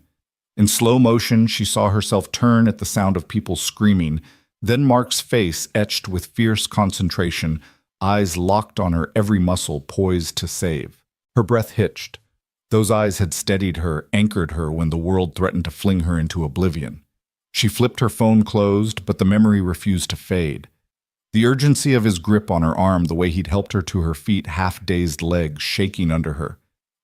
In slow motion, she saw herself turn at the sound of people screaming, then Mark's face etched with fierce concentration, eyes locked on her every muscle poised to save. Her breath hitched. Those eyes had steadied her, anchored her when the world threatened to fling her into oblivion. She flipped her phone closed, but the memory refused to fade. The urgency of his grip on her arm, the way he'd helped her to her feet, half-dazed legs shaking under her.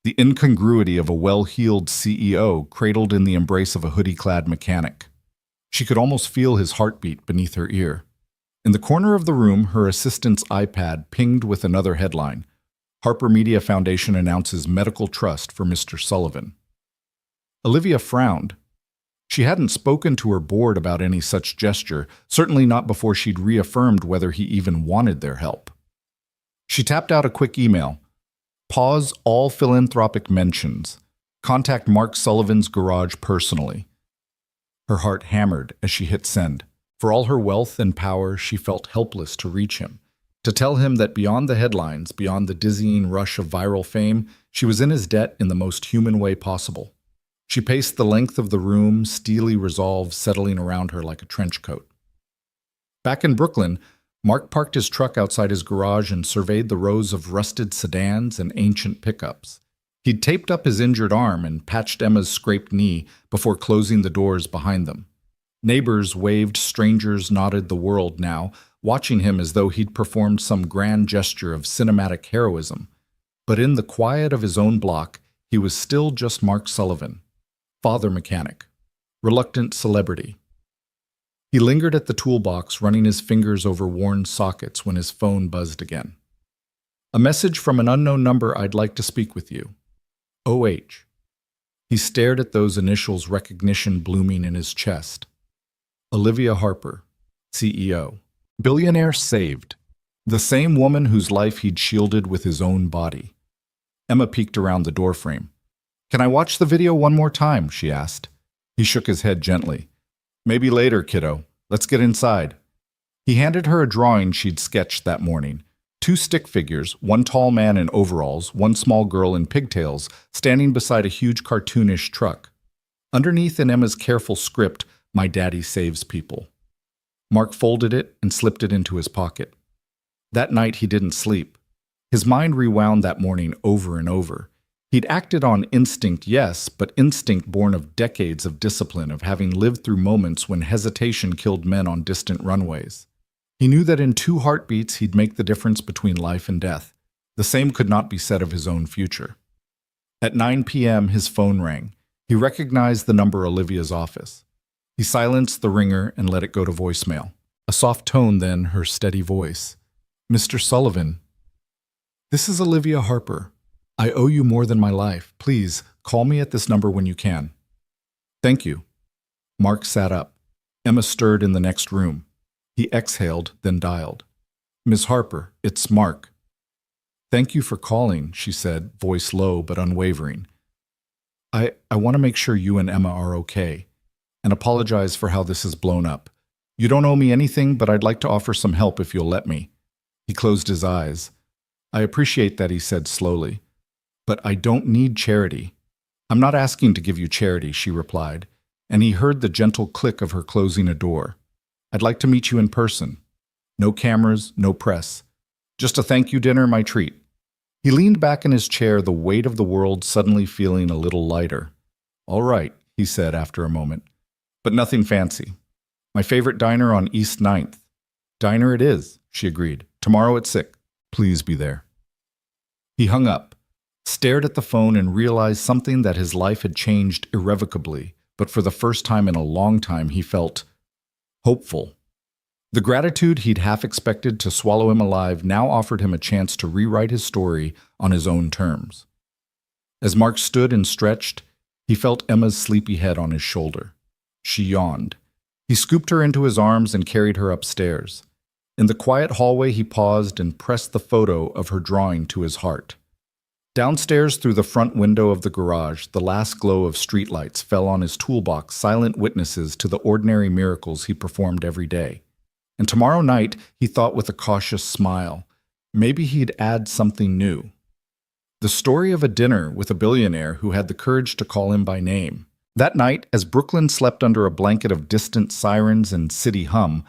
The incongruity of a well-heeled CEO cradled in the embrace of a hoodie-clad mechanic. She could almost feel his heartbeat beneath her ear. In the corner of the room, her assistant's iPad pinged with another headline. Harper Media Foundation announces medical trust for Mr. Sullivan. Olivia frowned. She hadn't spoken to her board about any such gesture, certainly not before she'd reaffirmed whether he even wanted their help. She tapped out a quick email. Pause all philanthropic mentions. Contact Mark Sullivan's garage personally. Her heart hammered as she hit send. For all her wealth and power, she felt helpless to reach him. To tell him that beyond the headlines, beyond the dizzying rush of viral fame, she was in his debt in the most human way possible. She paced the length of the room, steely resolve settling around her like a trench coat. Back in Brooklyn, Mark parked his truck outside his garage and surveyed the rows of rusted sedans and ancient pickups. He'd taped up his injured arm and patched Emma's scraped knee before closing the doors behind them. Neighbors waved, strangers nodded the world now, watching him as though he'd performed some grand gesture of cinematic heroism. But in the quiet of his own block, he was still just Mark Sullivan. Father mechanic. Reluctant celebrity. He lingered at the toolbox, running his fingers over worn sockets when his phone buzzed again. A message from an unknown number. I'd like to speak with you. OH. He stared at those initials, recognition blooming in his chest. Olivia Harper, CEO. Billionaire saved. The same woman whose life he'd shielded with his own body. Emma peeked around the doorframe. Can I watch the video one more time? She asked. He shook his head gently. Maybe later, kiddo. Let's get inside. He handed her a drawing she'd sketched that morning. 2 stick figures, one tall man in overalls, one small girl in pigtails, standing beside a huge cartoonish truck. Underneath in Emma's careful script, My daddy saves people. Mark folded it and slipped it into his pocket. That night he didn't sleep. His mind rewound that morning over and over. He'd acted on instinct, yes, but instinct born of decades of discipline, of having lived through moments when hesitation killed men on distant runways. He knew that in 2 heartbeats he'd make the difference between life and death. The same could not be said of his own future. At 9 p.m. his phone rang. He recognized the number, Olivia's office. He silenced the ringer and let it go to voicemail. A soft tone, then her steady voice. Mr. Sullivan. This is Olivia Harper. I owe you more than my life. Please, call me at this number when you can. Thank you. Mark sat up. Emma stirred in the next room. He exhaled, then dialed. Ms. Harper, it's Mark. Thank you for calling, she said, voice low but unwavering. I want to make sure you and Emma are okay, and apologize for how this has blown up. You don't owe me anything, but I'd like to offer some help if you'll let me. He closed his eyes. I appreciate that, he said slowly. But I don't need charity. I'm not asking to give you charity, she replied, and he heard the gentle click of her closing a door. I'd like to meet you in person. No cameras, no press. Just a thank you dinner, my treat. He leaned back in his chair, the weight of the world suddenly feeling a little lighter. All right, he said after a moment, but nothing fancy. My favorite diner on East 9th. Diner it is, she agreed. Tomorrow at 6. Please be there. He hung up, stared at the phone, and realized something, that his life had changed irrevocably, but for the first time in a long time he felt hopeful. The gratitude he'd half expected to swallow him alive now offered him a chance to rewrite his story on his own terms. As Mark stood and stretched, he felt Emma's sleepy head on his shoulder. She yawned. He scooped her into his arms and carried her upstairs. In the quiet hallway he paused and pressed the photo of her drawing to his heart. Downstairs through the front window of the garage, the last glow of streetlights fell on his toolbox, silent witnesses to the ordinary miracles he performed every day. And tomorrow night, he thought with a cautious smile, maybe he'd add something new. The story of a dinner with a billionaire who had the courage to call him by name. That night, as Brooklyn slept under a blanket of distant sirens and city hum,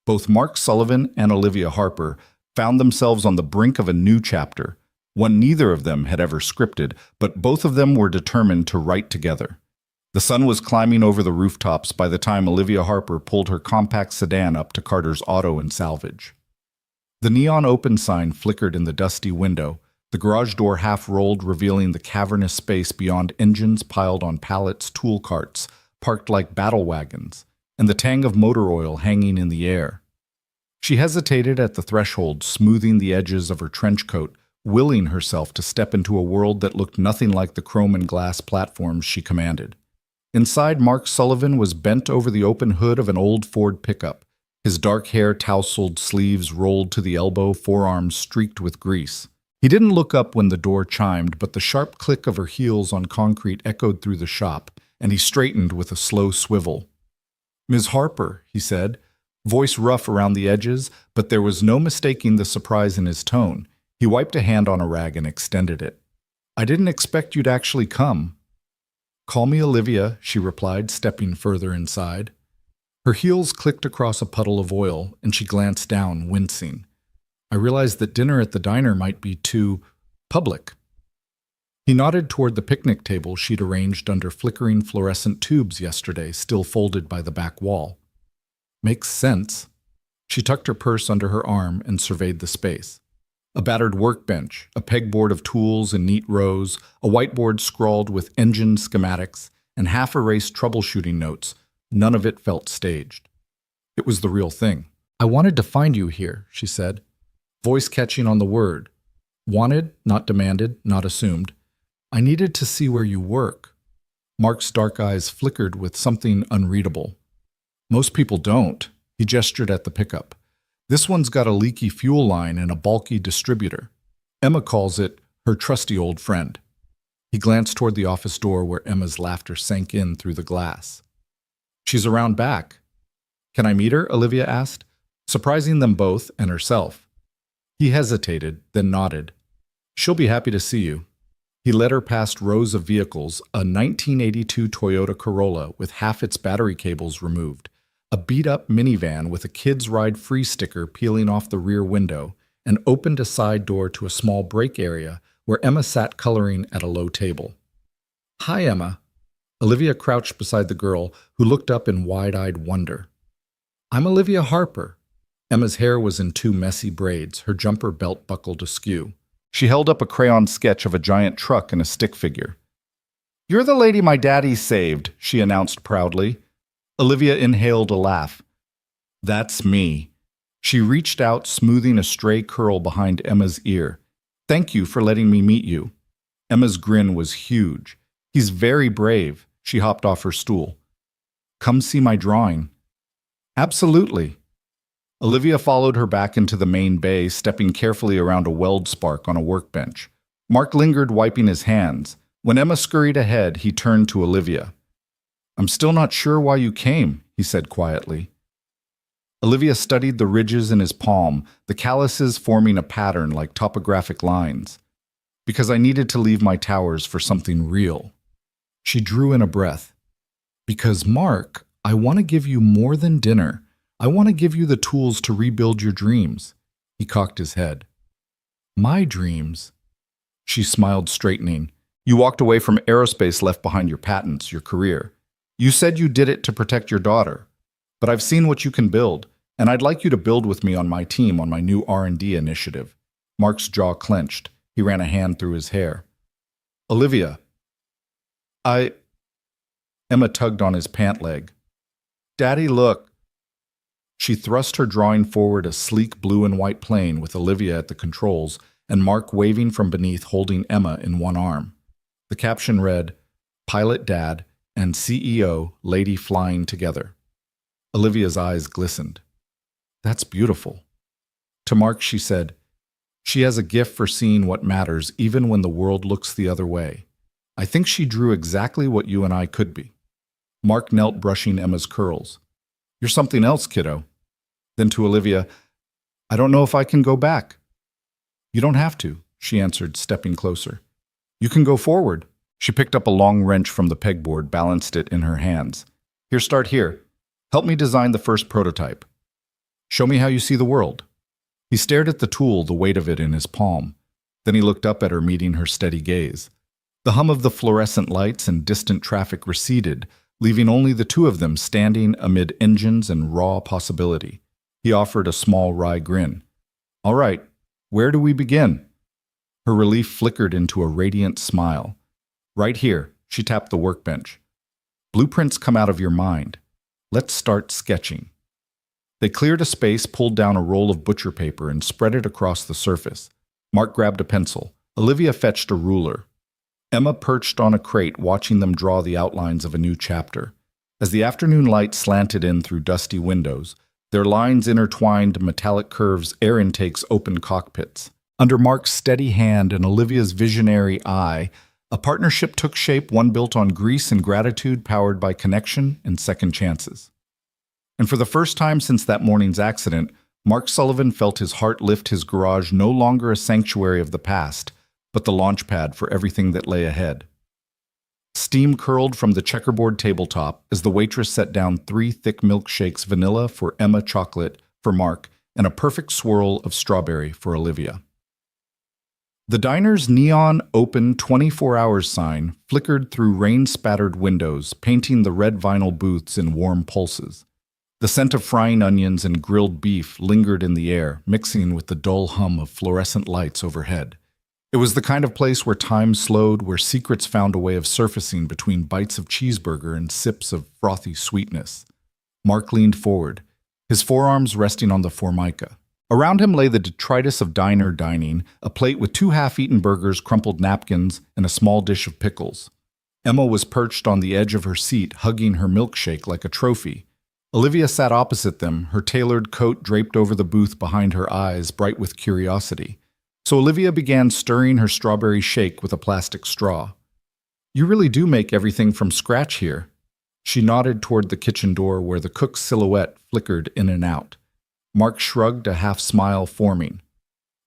both Mark Sullivan and Olivia Harper found themselves on the brink of a new chapter, one neither of them had ever scripted, but both of them were determined to write together. The sun was climbing over the rooftops by the time Olivia Harper pulled her compact sedan up to Carter's Auto and Salvage. The neon open sign flickered in the dusty window, the garage door half rolled, revealing the cavernous space beyond engines piled on pallets, tool carts, parked like battle wagons, and the tang of motor oil hanging in the air. She hesitated at the threshold, smoothing the edges of her trench coat, willing herself to step into a world that looked nothing like the chrome and glass platforms she commanded. Inside, Mark Sullivan was bent over the open hood of an old Ford pickup, his dark hair tousled, sleeves rolled to the elbow, forearms streaked with grease. He didn't look up when the door chimed, but the sharp click of her heels on concrete echoed through the shop, and he straightened with a slow swivel. "Ms. Harper," he said, voice rough around the edges, but there was no mistaking the surprise in his tone. He wiped a hand on a rag and extended it. "I didn't expect you'd actually come." "Call me Olivia," she replied, stepping further inside. Her heels clicked across a puddle of oil, and she glanced down, wincing. "I realized that dinner at the diner might be too public." He nodded toward the picnic table she'd arranged under flickering fluorescent tubes yesterday, still folded by the back wall. "Makes sense." She tucked her purse under her arm and surveyed the space. A battered workbench, a pegboard of tools in neat rows, a whiteboard scrawled with engine schematics, and half-erased troubleshooting notes. None of it felt staged. It was the real thing. "I wanted to find you here," she said, voice catching on the word. Wanted, not demanded, not assumed. "I needed to see where you work." Mark's dark eyes flickered with something unreadable. "Most people don't." He gestured at the pickup. "This one's got a leaky fuel line and a bulky distributor. Emma calls it her trusty old friend." He glanced toward the office door where Emma's laughter sank in through the glass. "She's around back." "Can I meet her?" Olivia asked, surprising them both and herself. He hesitated, then nodded. "She'll be happy to see you." He led her past rows of vehicles, a 1982 Toyota Corolla with half its battery cables removed, a beat-up minivan with a Kids Ride Free sticker peeling off the rear window, and opened a side door to a small break area where Emma sat coloring at a low table. "Hi, Emma." Olivia crouched beside the girl, who looked up in wide-eyed wonder. "I'm Olivia Harper." Emma's hair was in two messy braids, her jumper belt buckled askew. She held up a crayon sketch of a giant truck and a stick figure. "You're the lady my daddy saved," she announced proudly. Olivia inhaled a laugh. "That's me." She reached out, smoothing a stray curl behind Emma's ear. "Thank you for letting me meet you." Emma's grin was huge. "He's very brave." She hopped off her stool. "Come see my drawing." "Absolutely." Olivia followed her back into the main bay, stepping carefully around a weld spark on a workbench. Mark lingered, wiping his hands. When Emma scurried ahead, he turned to Olivia. "I'm still not sure why you came," he said quietly. Olivia studied the ridges in his palm, the calluses forming a pattern like topographic lines. "Because I needed to leave my towers for something real." She drew in a breath. "Because, Mark, I want to give you more than dinner. I want to give you the tools to rebuild your dreams." He cocked his head. "My dreams?" She smiled, straightening. "You walked away from aerospace, left behind your patents, your career. You said you did it to protect your daughter. But I've seen what you can build, and I'd like you to build with me on my team on my new R&D initiative." Mark's jaw clenched. He ran a hand through his hair. "Olivia." Emma tugged on his pant leg. "Daddy, look." She thrust her drawing forward, a sleek blue and white plane with Olivia at the controls and Mark waving from beneath, holding Emma in one arm. The caption read, "Pilot Dad and CEO Lady flying together." Olivia's eyes glistened. "That's beautiful." To Mark she said, She has a gift for seeing what matters even when the world looks the other way. I think she drew exactly what you and I could be. Mark knelt, brushing Emma's curls. You're something else, kiddo. Then to Olivia, I don't know if I can go back. You don't have to, she answered, stepping closer. You can go forward. She picked up a long wrench from the pegboard, balanced it in her hands. Here, start here. Help me design the first prototype. Show me how you see the world. He stared at the tool, the weight of it in his palm. Then he looked up at her, meeting her steady gaze. The hum of the fluorescent lights and distant traffic receded, leaving only the two of them standing amid engines and raw possibility. He offered a small, wry grin. All right, where do we begin? Her relief flickered into a radiant smile. Right here, she tapped the workbench. Blueprints come out of your mind. Let's start sketching. They cleared a space, pulled down a roll of butcher paper, and spread it across the surface. Mark grabbed a pencil. Olivia fetched a ruler. Emma perched on a crate, watching them draw the outlines of a new chapter. As the afternoon light slanted in through dusty windows, their lines intertwined metallic curves, air intakes, open cockpits. Under Mark's steady hand and Olivia's visionary eye, a partnership took shape, one built on grease and gratitude, powered by connection and second chances. And for the first time since that morning's accident, Mark Sullivan felt his heart lift, his garage no longer a sanctuary of the past, but the launch pad for everything that lay ahead. Steam curled from the checkerboard tabletop as the waitress set down 3 thick milkshakes, vanilla for Emma, chocolate for Mark, and a perfect swirl of strawberry for Olivia. The diner's neon open 24 hours sign flickered through rain-spattered windows, painting the red vinyl booths in warm pulses. The scent of frying onions and grilled beef lingered in the air, mixing with the dull hum of fluorescent lights overhead. It was the kind of place where time slowed, where secrets found a way of surfacing between bites of cheeseburger and sips of frothy sweetness. Mark leaned forward, his forearms resting on the formica. Around him lay the detritus of diner dining, a plate with 2 half-eaten burgers, crumpled napkins, and a small dish of pickles. Emma was perched on the edge of her seat, hugging her milkshake like a trophy. Olivia sat opposite them, her tailored coat draped over the booth behind her eyes, bright with curiosity. So Olivia began stirring her strawberry shake with a plastic straw. You really do make everything from scratch here. She nodded toward the kitchen door where the cook's silhouette flickered in and out. Mark shrugged, a half-smile forming.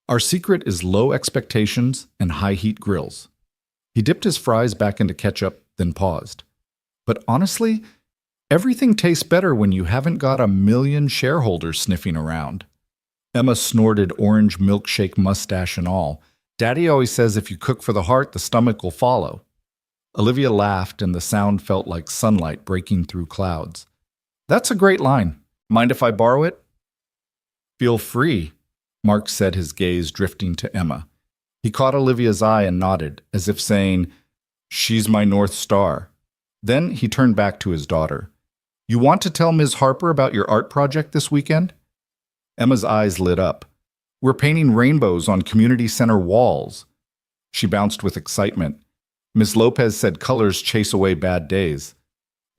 Our secret is low expectations and high-heat grills. He dipped his fries back into ketchup, then paused. But honestly, everything tastes better when you haven't got a million shareholders sniffing around. Emma snorted, orange milkshake mustache and all. Daddy always says if you cook for the heart, the stomach will follow. Olivia laughed, and the sound felt like sunlight breaking through clouds. That's a great line. Mind if I borrow it? Feel free, Mark said, his gaze drifting to Emma. He caught Olivia's eye and nodded, as if saying, She's my North Star. Then he turned back to his daughter. You want to tell Ms. Harper about your art project this weekend? Emma's eyes lit up. We're painting rainbows on community center walls. She bounced with excitement. Ms. Lopez said colors chase away bad days.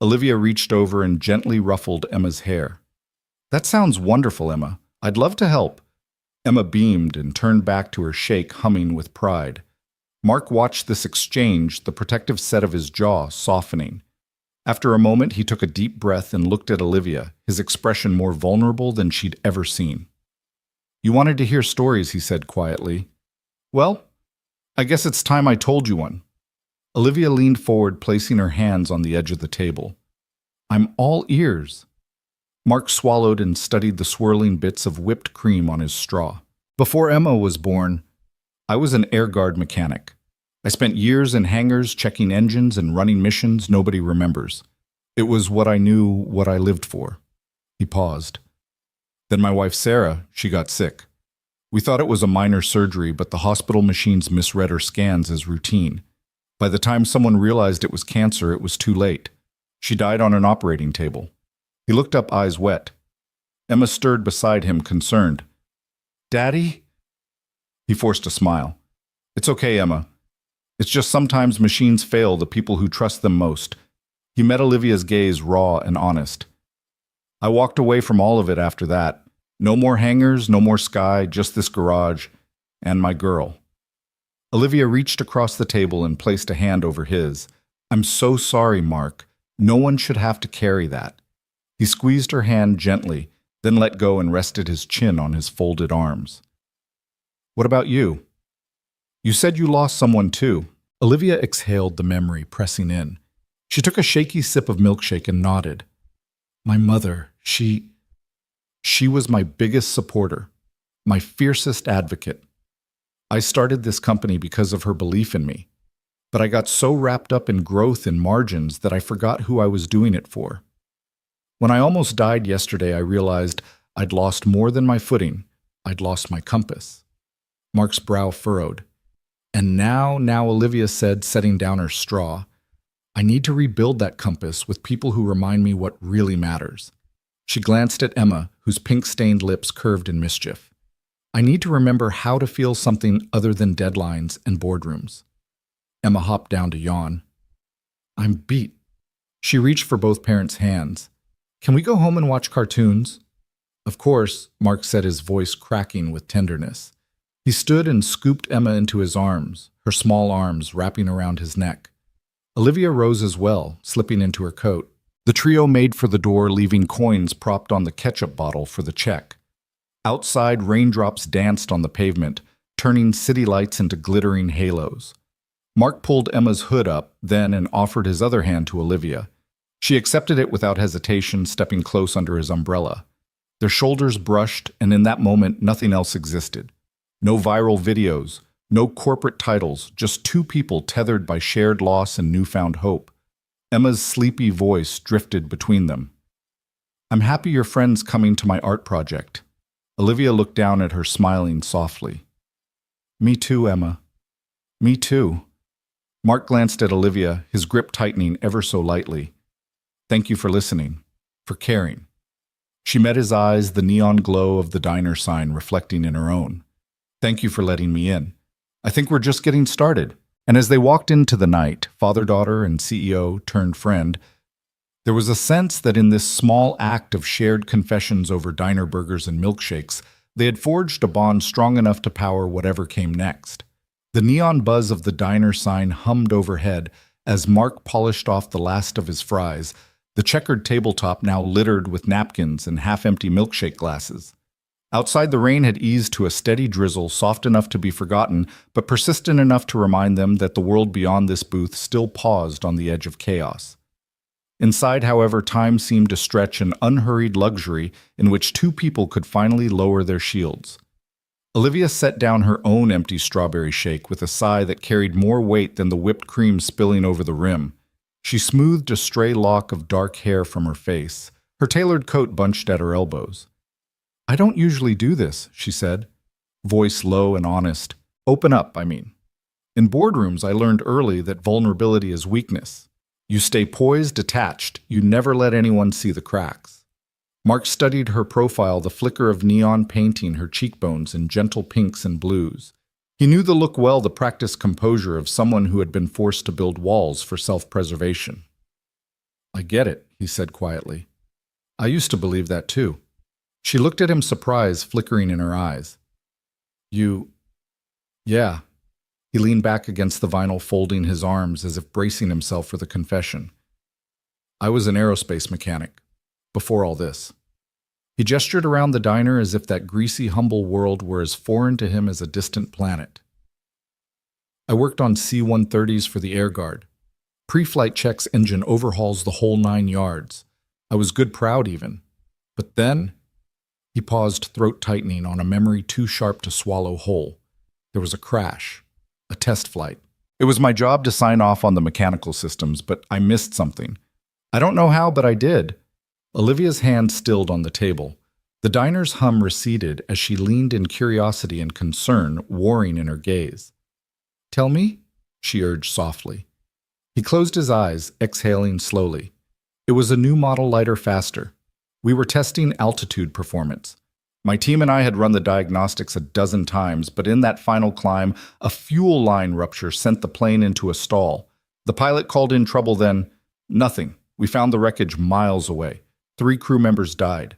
Olivia reached over and gently ruffled Emma's hair. That sounds wonderful, Emma. I'd love to help. Emma beamed and turned back to her shake, humming with pride. Mark watched this exchange, the protective set of his jaw softening. After a moment, he took a deep breath and looked at Olivia, his expression more vulnerable than she'd ever seen. You wanted to hear stories, he said quietly. Well, I guess it's time I told you one. Olivia leaned forward, placing her hands on the edge of the table. I'm all ears. Mark swallowed and studied the swirling bits of whipped cream on his straw. Before Emma was born, I was an air guard mechanic. I spent years in hangars checking engines and running missions nobody remembers. It was what I knew, what I lived for. He paused. Then my wife Sarah, she got sick. We thought it was a minor surgery, but the hospital machines misread her scans as routine. By the time someone realized it was cancer, it was too late. She died on an operating table. He looked up, eyes wet. Emma stirred beside him, concerned. Daddy? He forced a smile. It's okay, Emma. It's just sometimes machines fail the people who trust them most. He met Olivia's gaze, raw and honest. I walked away from all of it after that. No more hangars, no more sky, just this garage. and my girl. Olivia reached across the table and placed a hand over his. I'm so sorry, Mark. No one should have to carry that. He squeezed her hand gently, then let go and rested his chin on his folded arms. What about you? You said you lost someone too. Olivia exhaled the memory, pressing in. She took a shaky sip of milkshake and nodded. My mother, she was my biggest supporter, my fiercest advocate. I started this company because of her belief in me, but I got so wrapped up in growth and margins that I forgot who I was doing it for. When I almost died yesterday, I realized I'd lost more than my footing. I'd lost my compass. Mark's brow furrowed. And now, Olivia said, setting down her straw, I need to rebuild that compass with people who remind me what really matters. She glanced at Emma, whose pink-stained lips curved in mischief. I need to remember how to feel something other than deadlines and boardrooms. Emma hopped down to yawn. I'm beat. She reached for both parents' hands. Can we go home and watch cartoons? Of course, Mark said, his voice cracking with tenderness. He stood and scooped Emma into his arms, her small arms wrapping around his neck. Olivia rose as well, slipping into her coat. The trio made for the door, leaving coins propped on the ketchup bottle for the check. Outside, raindrops danced on the pavement, turning city lights into glittering halos. Mark pulled Emma's hood up, then, and offered his other hand to Olivia. She accepted it without hesitation, stepping close under his umbrella. Their shoulders brushed, and in that moment, nothing else existed. No viral videos, no corporate titles, just two people tethered by shared loss and newfound hope. Emma's sleepy voice drifted between them. I'm happy your friend's coming to my art project. Olivia looked down at her, smiling softly. Me too, Emma. Me too. Mark glanced at Olivia, his grip tightening ever so lightly. Thank you for listening, for caring. She met his eyes, the neon glow of the diner sign reflecting in her own. Thank you for letting me in. I think we're just getting started. And as they walked into the night, father-daughter and CEO turned friend, there was a sense that in this small act of shared confessions over diner burgers and milkshakes, they had forged a bond strong enough to power whatever came next. The neon buzz of the diner sign hummed overhead as Mark polished off the last of his fries, the checkered tabletop now littered with napkins and half-empty milkshake glasses. Outside, the rain had eased to a steady drizzle, soft enough to be forgotten, but persistent enough to remind them that the world beyond this booth still paused on the edge of chaos. Inside, however, time seemed to stretch an unhurried luxury in which two people could finally lower their shields. Olivia set down her own empty strawberry shake with a sigh that carried more weight than the whipped cream spilling over the rim. She smoothed a stray lock of dark hair from her face, her tailored coat bunched at her elbows. I don't usually do this, she said, voice low and honest. Open up, I mean. In boardrooms, I learned early that vulnerability is weakness. You stay poised, detached. You never let anyone see the cracks. Mark studied her profile, the flicker of neon painting her cheekbones in gentle pinks and blues. He knew the look well, the practiced composure of someone who had been forced to build walls for self-preservation. I get it, he said quietly. I used to believe that too. She looked at him, surprise flickering in her eyes. Yeah. He leaned back against the vinyl, folding his arms as if bracing himself for the confession. I was an aerospace mechanic, before all this. He gestured around the diner as if that greasy, humble world were as foreign to him as a distant planet. I worked on C-130s for the Air Guard. Pre-flight checks, engine overhauls, the whole 9 yards. I was good proud even. But then... He paused, throat tightening on a memory too sharp to swallow whole. There was a crash. A test flight. It was my job to sign off on the mechanical systems, but I missed something. I don't know how, but I did. Olivia's hand stilled on the table. The diner's hum receded as she leaned in, curiosity and concern warring in her gaze. Tell me, she urged softly. He closed his eyes, exhaling slowly. It was a new model, lighter, faster. We were testing altitude performance. My team and I had run the diagnostics a dozen times, but in that final climb, a fuel line rupture sent the plane into a stall. The pilot called in trouble then. Nothing. We found the wreckage miles away. 3 crew members died.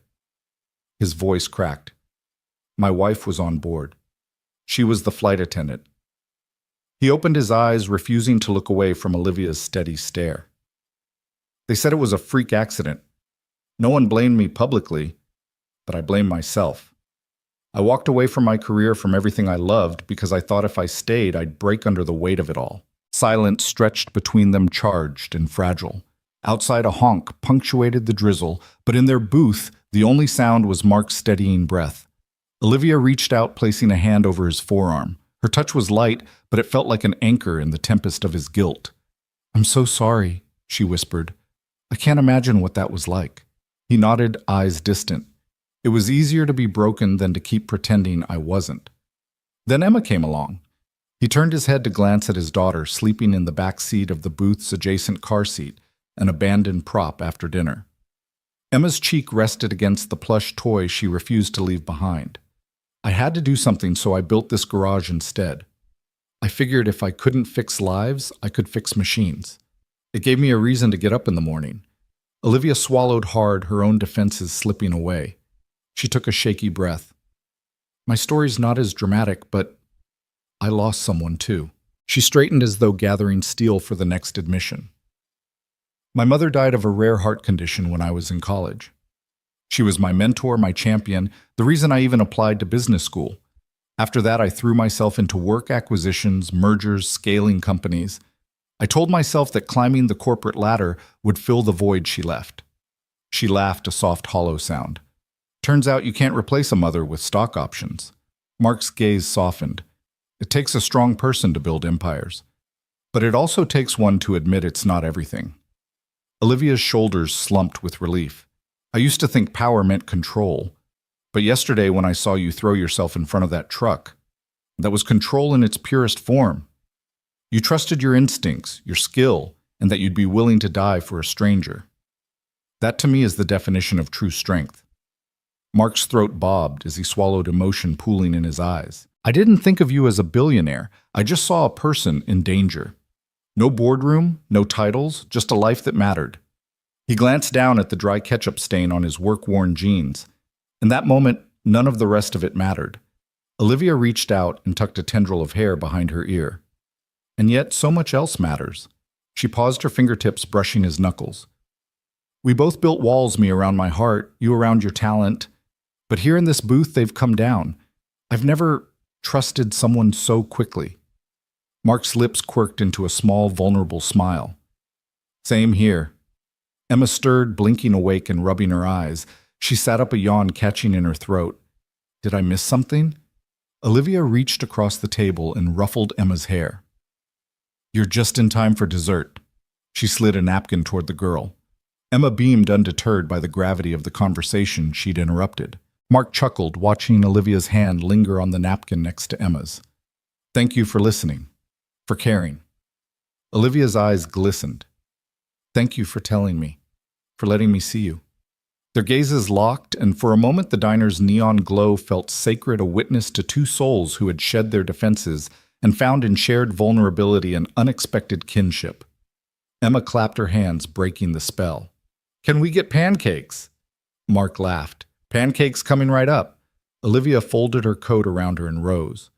His voice cracked. My wife was on board. She was the flight attendant. He opened his eyes, refusing to look away from Olivia's steady stare. They said it was a freak accident. No one blamed me publicly, but I blamed myself. I walked away from my career, from everything I loved, because I thought if I stayed, I'd break under the weight of it all. Silence stretched between them, charged and fragile. Outside, a honk punctuated the drizzle, but in their booth, the only sound was Mark's steadying breath. Olivia reached out, placing a hand over his forearm. Her touch was light, but it felt like an anchor in the tempest of his guilt. "I'm so sorry," she whispered. "I can't imagine what that was like." He nodded, eyes distant. It was easier to be broken than to keep pretending I wasn't. Then Emma came along. He turned his head to glance at his daughter, sleeping in the back seat of the booth's adjacent car seat, an abandoned prop after dinner. Emma's cheek rested against the plush toy she refused to leave behind. "I had to do something, so I built this garage instead. I figured if I couldn't fix lives, I could fix machines. It gave me a reason to get up in the morning." Olivia swallowed hard, her own defenses slipping away. She took a shaky breath. "My story's not as dramatic, but I lost someone too." She straightened as though gathering steel for the next admission. "My mother died of a rare heart condition when I was in college. She was my mentor, my champion, the reason I even applied to business school. After that, I threw myself into work acquisitions, mergers, scaling companies. I told myself that climbing the corporate ladder would fill the void she left." She laughed, a soft, hollow sound. "Turns out you can't replace a mother with stock options." Mark's gaze softened. "It takes a strong person to build empires. But it also takes one to admit it's not everything." Olivia's shoulders slumped with relief. "I used to think power meant control. But yesterday when I saw you throw yourself in front of that truck, that was control in its purest form. You trusted your instincts, your skill, and that you'd be willing to die for a stranger. That to me is the definition of true strength." Mark's throat bobbed as he swallowed, emotion pooling in his eyes. "I didn't think of you as a billionaire. I just saw a person in danger. No boardroom, no titles, just a life that mattered." He glanced down at the dry ketchup stain on his work-worn jeans. In that moment, none of the rest of it mattered. Olivia reached out and tucked a tendril of hair behind her ear. "And yet, so much else matters." She paused, her fingertips brushing his knuckles. "We both built walls, me around my heart, you around your talent. But here in this booth, they've come down. I've never trusted someone so quickly." Mark's lips quirked into a small, vulnerable smile. "Same here." Emma stirred, blinking awake and rubbing her eyes. She sat up, a yawn catching in her throat. "Did I miss something?" Olivia reached across the table and ruffled Emma's hair. "You're just in time for dessert." She slid a napkin toward the girl. Emma beamed, undeterred by the gravity of the conversation she'd interrupted. Mark chuckled, watching Olivia's hand linger on the napkin next to Emma's. "Thank you for listening, for caring." Olivia's eyes glistened. "Thank you for telling me, for letting me see you." Their gazes locked, and for a moment the diner's neon glow felt sacred, a witness to two souls who had shed their defenses and found in shared vulnerability an unexpected kinship. Emma clapped her hands, breaking the spell. "Can we get pancakes?" Mark laughed. "Pancakes coming right up." Olivia folded her coat around her and rose.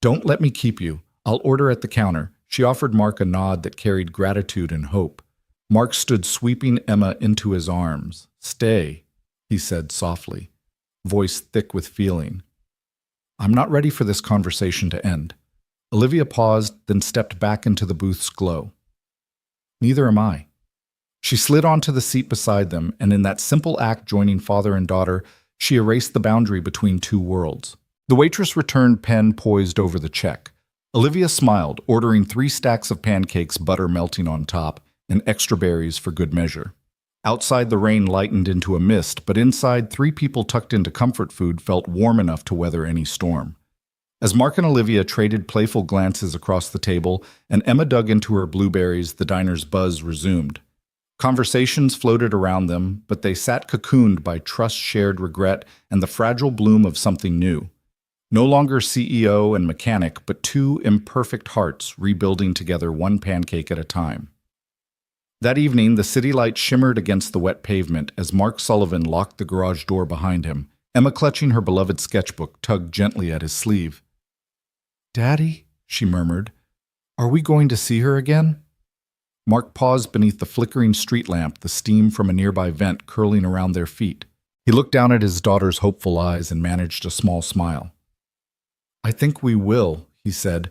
"Don't let me keep you. I'll order at the counter." She offered Mark a nod that carried gratitude and hope. Mark stood, sweeping Emma into his arms. "Stay," he said softly, voice thick with feeling. "I'm not ready for this conversation to end." Olivia paused, then stepped back into the booth's glow. "Neither am I." She slid onto the seat beside them, and in that simple act joining father and daughter, she erased the boundary between two worlds. The waitress returned, pen poised over the check. Olivia smiled, ordering 3 stacks of pancakes, butter melting on top, and extra berries for good measure. Outside, the rain lightened into a mist, but inside, 3 people tucked into comfort food felt warm enough to weather any storm. As Mark and Olivia traded playful glances across the table and Emma dug into her blueberries, the diner's buzz resumed. Conversations floated around them, but they sat cocooned by trust, shared regret, and the fragile bloom of something new. No longer CEO and mechanic, but 2 imperfect hearts rebuilding together, one pancake at a time. That evening, the city light shimmered against the wet pavement as Mark Sullivan locked the garage door behind him. Emma, clutching her beloved sketchbook, tugged gently at his sleeve. Daddy, she murmured, are we going to see her again? Mark paused beneath the flickering street lamp, the steam from a nearby vent curling around their feet. He looked down at his daughter's hopeful eyes and managed a small smile. I think we will, he said,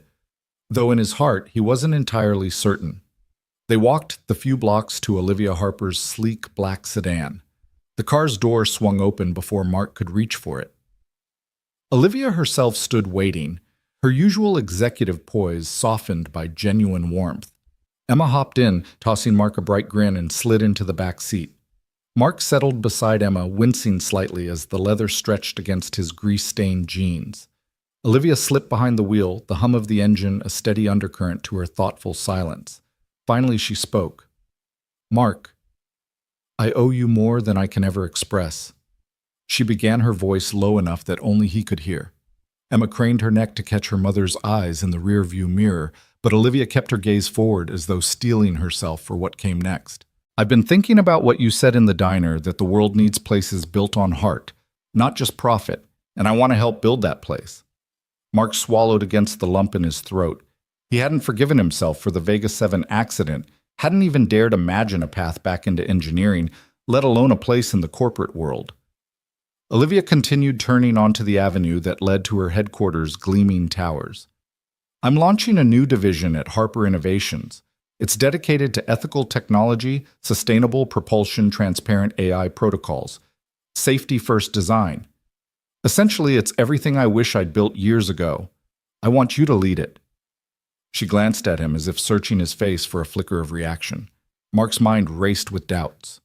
though in his heart he wasn't entirely certain. They walked the few blocks to Olivia Harper's sleek black sedan. The car's door swung open before Mark could reach for it. Olivia herself stood waiting, her usual executive poise softened by genuine warmth. Emma hopped in, tossing Mark a bright grin, and slid into the back seat. Mark settled beside Emma, wincing slightly as the leather stretched against his grease-stained jeans. Olivia slipped behind the wheel, the hum of the engine a steady undercurrent to her thoughtful silence. Finally she spoke. Mark, I owe you more than I can ever express. She began, her voice low enough that only he could hear. Emma craned her neck to catch her mother's eyes in the rearview mirror, but Olivia kept her gaze forward as though steeling herself for what came next. I've been thinking about what you said in the diner, that the world needs places built on heart, not just profit, and I want to help build that place. Mark swallowed against the lump in his throat. He hadn't forgiven himself for the Vega 7 accident, hadn't even dared imagine a path back into engineering, let alone a place in the corporate world. Olivia continued, turning onto the avenue that led to her headquarters' gleaming towers. I'm launching a new division at Harper Innovations. It's dedicated to ethical technology, sustainable propulsion, transparent AI protocols, safety-first design. Essentially, it's everything I wish I'd built years ago. I want you to lead it. She glanced at him as if searching his face for a flicker of reaction. Mark's mind raced with doubts.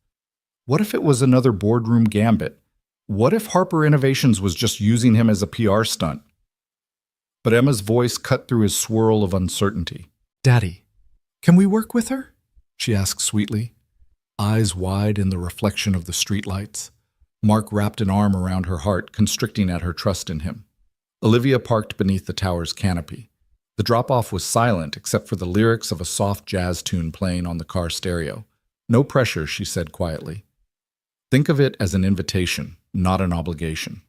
What if it was another boardroom gambit? What if Harper Innovations was just using him as a PR stunt? But Emma's voice cut through his swirl of uncertainty. Daddy, can we work with her? She asked sweetly, eyes wide in the reflection of the streetlights. Mark wrapped an arm around her heart, constricting at her trust in him. Olivia parked beneath the tower's canopy. The drop-off was silent except for the lyrics of a soft jazz tune playing on the car stereo. No pressure, she said quietly. Think of it as an invitation, not an obligation.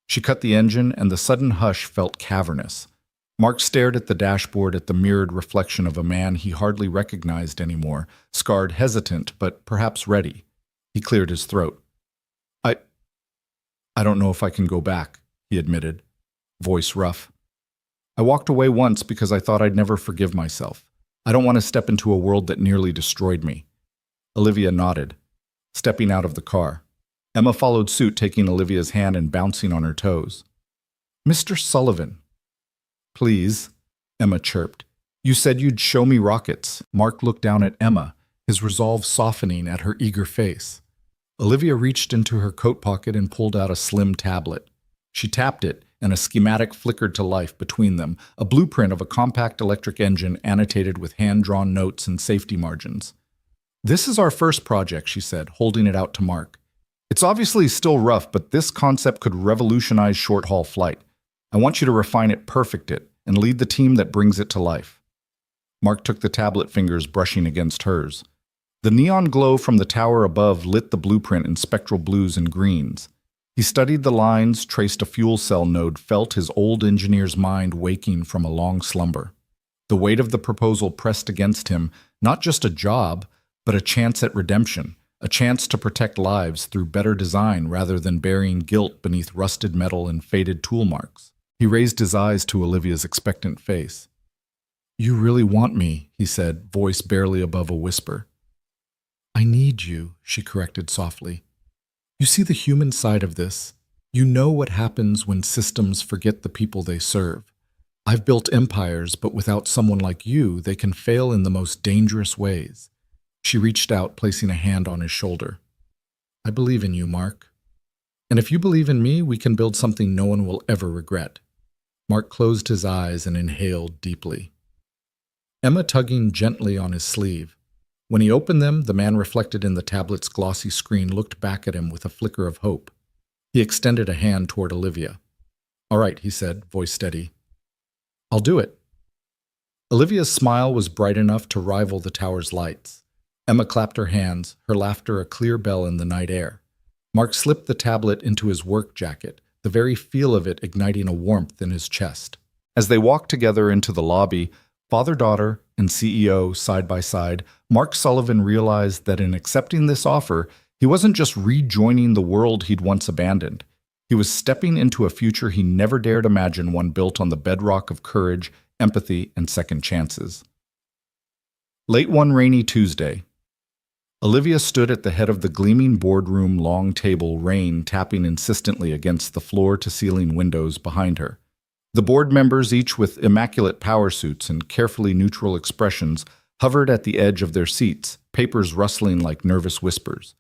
She cut the engine, and the sudden hush felt cavernous. Mark stared at the dashboard, at the mirrored reflection of a man he hardly recognized anymore, scarred, hesitant, but perhaps ready. He cleared his throat. I don't know if I can go back, he admitted, voice rough. I walked away once because I thought I'd never forgive myself. I don't want to step into a world that nearly destroyed me. Olivia nodded, stepping out of the car. Emma followed suit, taking Olivia's hand and bouncing on her toes. Mr. Sullivan. Please, Emma chirped. You said you'd show me rockets. Mark looked down at Emma, his resolve softening at her eager face. Olivia reached into her coat pocket and pulled out a slim tablet. She tapped it, and a schematic flickered to life between them, a blueprint of a compact electric engine annotated with hand-drawn notes and safety margins. This is our first project, she said, holding it out to Mark. It's obviously still rough, but this concept could revolutionize short-haul flight. I want you to refine it, perfect it, and lead the team that brings it to life. Mark took the tablet, fingers brushing against hers. The neon glow from the tower above lit the blueprint in spectral blues and greens. He studied the lines, traced a fuel cell node, felt his old engineer's mind waking from a long slumber. The weight of the proposal pressed against him, not just a job, but a chance at redemption, a chance to protect lives through better design rather than burying guilt beneath rusted metal and faded tool marks. He raised his eyes to Olivia's expectant face. You really want me, he said, voice barely above a whisper. I need you, she corrected softly. You see the human side of this. You know what happens when systems forget the people they serve. I've built empires, but without someone like you, they can fail in the most dangerous ways. She reached out, placing a hand on his shoulder. I believe in you, Mark. And if you believe in me, we can build something no one will ever regret. Mark closed his eyes and inhaled deeply. Emma tugging gently on his sleeve. When he opened them, the man reflected in the tablet's glossy screen looked back at him with a flicker of hope. He extended a hand toward Olivia. All right, he said, voice steady. I'll do it. Olivia's smile was bright enough to rival the tower's lights. Emma clapped her hands, her laughter a clear bell in the night air. Mark slipped the tablet into his work jacket, the very feel of it igniting a warmth in his chest. As they walked together into the lobby, father-daughter and CEO side by side, Mark Sullivan realized that in accepting this offer, he wasn't just rejoining the world he'd once abandoned. He was stepping into a future he never dared imagine, one built on the bedrock of courage, empathy, and second chances. Late one rainy Tuesday, Olivia stood at the head of the gleaming boardroom long table, rain tapping insistently against the floor-to-ceiling windows behind her. The board members, each with immaculate power suits and carefully neutral expressions, hovered at the edge of their seats, papers rustling like nervous whispers.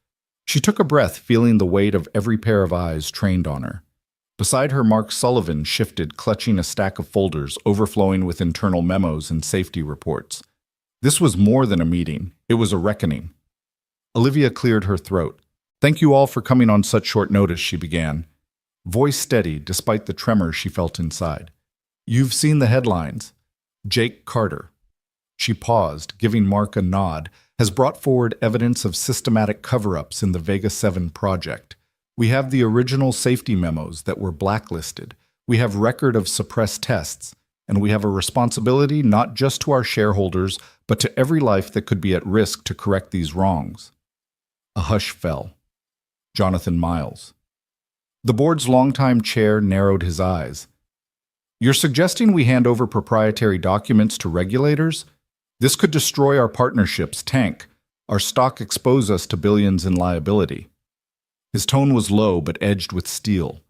She took a breath, feeling the weight of every pair of eyes trained on her. Beside her, Mark Sullivan shifted, clutching a stack of folders, overflowing with internal memos and safety reports. This was more than a meeting. It was a reckoning. Olivia cleared her throat. "Thank you all for coming on such short notice," she began, voice steady despite the tremor she felt inside. "You've seen the headlines. Jake Carter." She paused, giving Mark a nod, "has brought forward evidence of systematic cover-ups in the Vega 7 project. We have the original safety memos that were blacklisted. We have record of suppressed tests. And we have a responsibility not just to our shareholders, but to every life that could be at risk to correct these wrongs." A hush fell. Jonathan Miles, the board's longtime chair, narrowed his eyes. "You're suggesting we hand over proprietary documents to regulators? This could destroy our partnerships, tank our stock, expose us to billions in liability." His tone was low but edged with steel.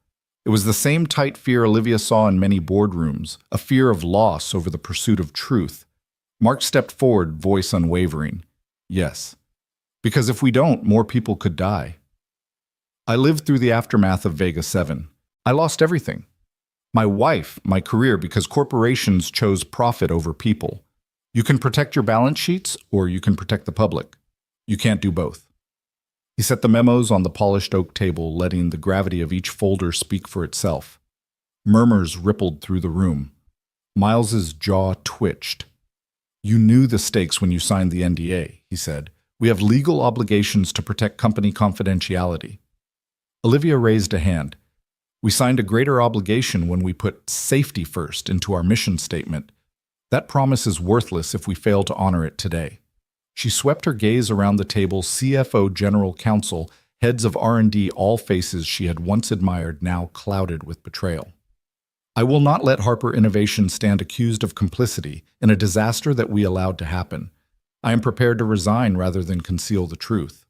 It was the same tight fear Olivia saw in many boardrooms, a fear of loss over the pursuit of truth. Mark stepped forward, voice unwavering. "Yes. Because if we don't, more people could die. I lived through the aftermath of Vega 7. I lost everything. My wife, my career, because corporations chose profit over people. You can protect your balance sheets, or you can protect the public. You can't do both." He set the memos on the polished oak table, letting the gravity of each folder speak for itself. Murmurs rippled through the room. Miles's jaw twitched. "You knew the stakes when you signed the NDA," he said. "We have legal obligations to protect company confidentiality." Olivia raised a hand. "We signed a greater obligation when we put safety first into our mission statement. That promise is worthless if we fail to honor it today." She swept her gaze around the table, CFO, General Counsel, heads of R&D, all faces she had once admired, now clouded with betrayal. "I will not let Harper Innovation stand accused of complicity in a disaster that we allowed to happen. I am prepared to resign rather than conceal the truth."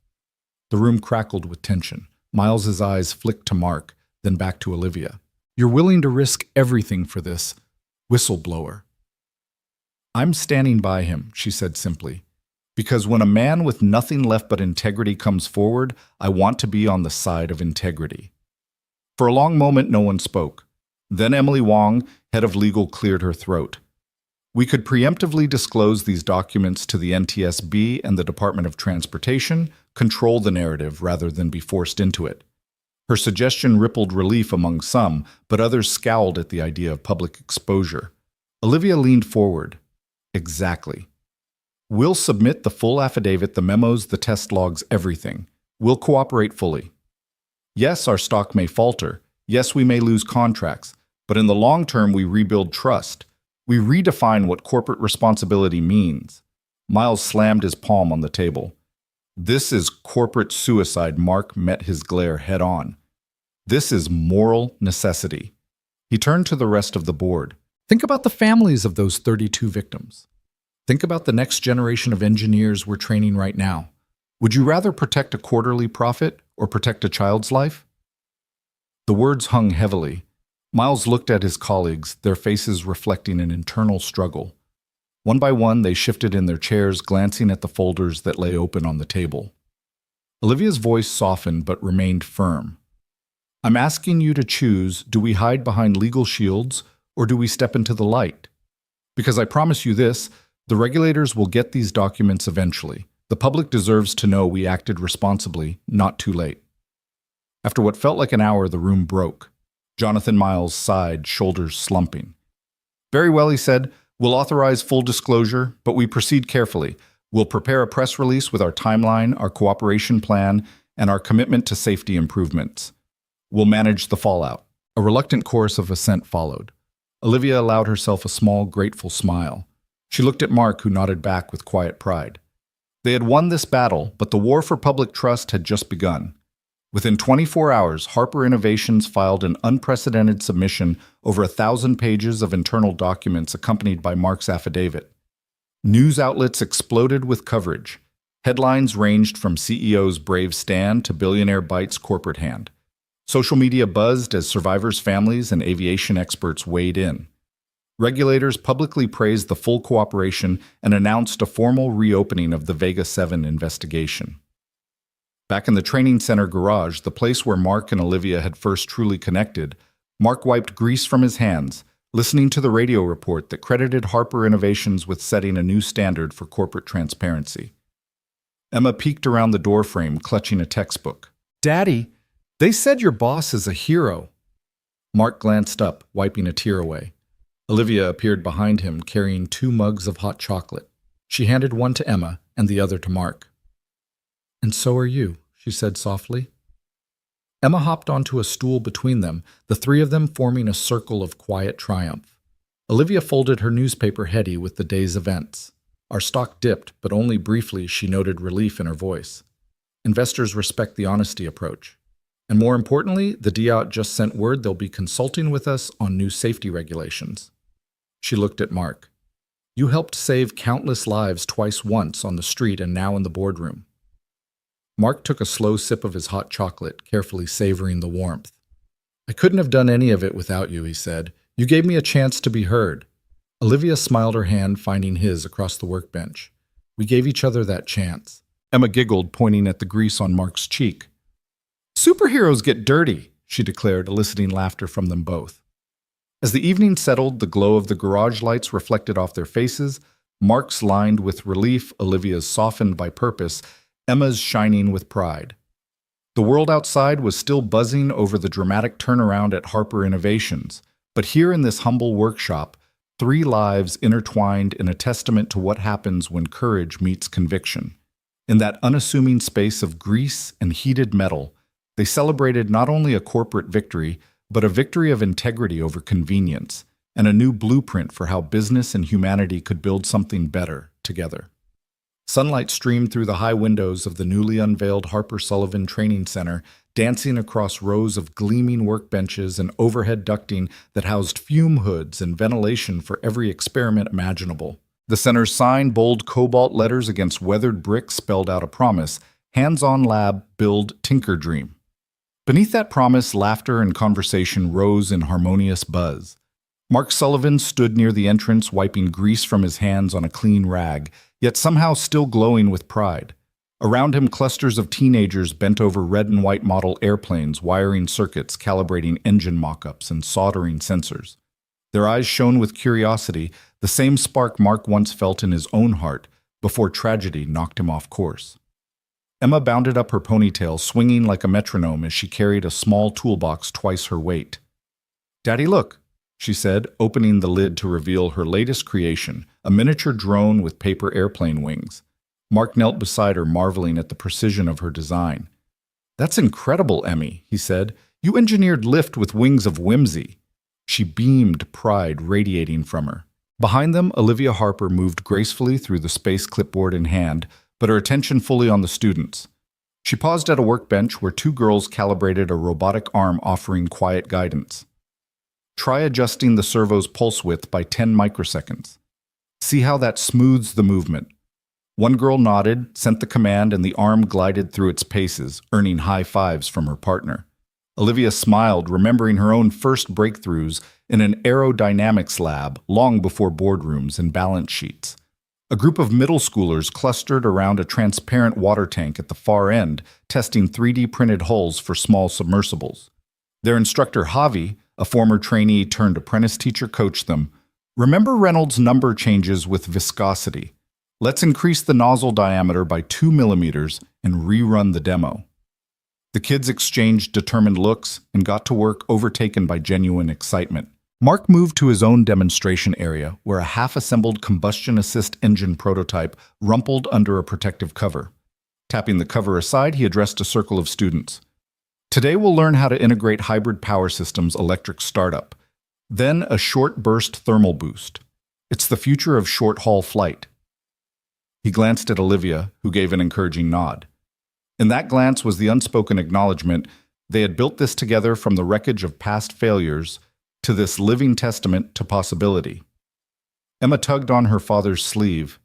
The room crackled with tension. Miles's eyes flicked to Mark, then back to Olivia. "You're willing to risk everything for this whistleblower." "I'm standing by him," she said simply. "Because when a man with nothing left but integrity comes forward, I want to be on the side of integrity." For a long moment, no one spoke. Then Emily Wong, head of legal, cleared her throat. "We could preemptively disclose these documents to the NTSB and the Department of Transportation, control the narrative rather than be forced into it." Her suggestion rippled relief among some, but others scowled at the idea of public exposure. Olivia leaned forward. "Exactly. We'll submit the full affidavit, the memos, the test logs, everything. We'll cooperate fully. Yes, our stock may falter. Yes, we may lose contracts. But in the long term, we rebuild trust. We redefine what corporate responsibility means." Miles slammed his palm on the table. "This is corporate suicide." Mark met his glare head on. "This is moral necessity." He turned to the rest of the board. "Think about the families of those 32 victims. Think about the next generation of engineers we're training right now. Would you rather protect a quarterly profit or protect a child's life?" The words hung heavily. Miles looked at his colleagues, their faces reflecting an internal struggle. One by one, they shifted in their chairs, glancing at the folders that lay open on the table. Olivia's voice softened but remained firm. "I'm asking you to choose, do we hide behind legal shields or do we step into the light? Because I promise you this, the regulators will get these documents eventually. The public deserves to know we acted responsibly, not too late." After what felt like an hour, the room broke. Jonathan Miles sighed, shoulders slumping. "Very well," he said. "We'll authorize full disclosure, but we proceed carefully. We'll prepare a press release with our timeline, our cooperation plan, and our commitment to safety improvements. We'll manage the fallout." A reluctant chorus of assent followed. Olivia allowed herself a small, grateful smile. She looked at Mark, who nodded back with quiet pride. They had won this battle, but the war for public trust had just begun. Within 24 hours, Harper Innovations filed an unprecedented submission over 1,000 pages of internal documents accompanied by Mark's affidavit. News outlets exploded with coverage. Headlines ranged from CEO's brave stand to Billionaire Bytes' corporate hand. Social media buzzed as survivors' families and aviation experts weighed in. Regulators publicly praised the full cooperation and announced a formal reopening of the Vega 7 investigation. Back in the training center garage, the place where Mark and Olivia had first truly connected, Mark wiped grease from his hands, listening to the radio report that credited Harper Innovations with setting a new standard for corporate transparency. Emma peeked around the doorframe, clutching a textbook. "Daddy, they said your boss is a hero." Mark glanced up, wiping a tear away. Olivia appeared behind him, carrying 2 mugs of hot chocolate. She handed one to Emma and the other to Mark. "And so are you," she said softly. Emma hopped onto a stool between them, the 3 of them forming a circle of quiet triumph. Olivia folded her newspaper heady with the day's events. Our stock dipped, but only briefly. She noted relief in her voice. Investors respect the honesty approach. And more importantly, the DIOT just sent word they'll be consulting with us on new safety regulations. She looked at Mark. "You helped save countless lives twice, once on the street and now in the boardroom." Mark took a slow sip of his hot chocolate, carefully savoring the warmth. "I couldn't have done any of it without you," he said. "You gave me a chance to be heard." Olivia smiled, her hand finding his across the workbench. "We gave each other that chance." Emma giggled, pointing at the grease on Mark's cheek. "Superheroes get dirty," she declared, eliciting laughter from them both. As the evening settled, the glow of the garage lights reflected off their faces, Mark's lined with relief, Olivia's softened by purpose, Emma's shining with pride. The world outside was still buzzing over the dramatic turnaround at Harper Innovations, but here in this humble workshop, 3 lives intertwined in a testament to what happens when courage meets conviction. In that unassuming space of grease and heated metal, they celebrated not only a corporate victory, but a victory of integrity over convenience, and a new blueprint for how business and humanity could build something better together. Sunlight streamed through the high windows of the newly unveiled Harper Sullivan Training Center, dancing across rows of gleaming workbenches and overhead ducting that housed fume hoods and ventilation for every experiment imaginable. The center's sign, bold cobalt letters against weathered bricks, spelled out a promise: hands-on lab, build, tinker, dream. Beneath that promise, laughter and conversation rose in harmonious buzz. Mark Sullivan stood near the entrance, wiping grease from his hands on a clean rag, yet somehow still glowing with pride. Around him, clusters of teenagers bent over red and white model airplanes, wiring circuits, calibrating engine mock-ups, and soldering sensors. Their eyes shone with curiosity, the same spark Mark once felt in his own heart before tragedy knocked him off course. Emma bounded up her ponytail, swinging like a metronome as she carried a small toolbox twice her weight. "Daddy, look," she said, opening the lid to reveal her latest creation, a miniature drone with paper airplane wings. Mark knelt beside her, marveling at the precision of her design. "That's incredible, Emmy," he said. "You engineered lift with wings of whimsy." She beamed, pride radiating from her. Behind them, Olivia Harper moved gracefully through the space, clipboard in hand, but her attention fully on the students. She paused at a workbench where 2 girls calibrated a robotic arm, offering quiet guidance. "Try adjusting the servo's pulse width by 10 microseconds. See how that smooths the movement." One girl nodded, sent the command, and the arm glided through its paces, earning high fives from her partner. Olivia smiled, remembering her own first breakthroughs in an aerodynamics lab long before boardrooms and balance sheets. A group of middle schoolers clustered around a transparent water tank at the far end, testing 3D printed hulls for small submersibles. Their instructor, Javi, a former trainee turned apprentice teacher, coached them. "Remember Reynolds' number changes with viscosity. Let's increase the nozzle diameter by 2 millimeters and rerun the demo." The kids exchanged determined looks and got to work, overtaken by genuine excitement. Mark moved to his own demonstration area, where a half-assembled combustion assist engine prototype rumpled under a protective cover. Tapping the cover aside, he addressed a circle of students. "Today we'll learn how to integrate hybrid power systems, electric startup. Then a short burst thermal boost. It's the future of short-haul flight. He glanced at Olivia, who gave an encouraging nod. In that glance was the unspoken acknowledgement they had built this together from the wreckage of past failures to this living testament to possibility. Emma tugged on her father's sleeve.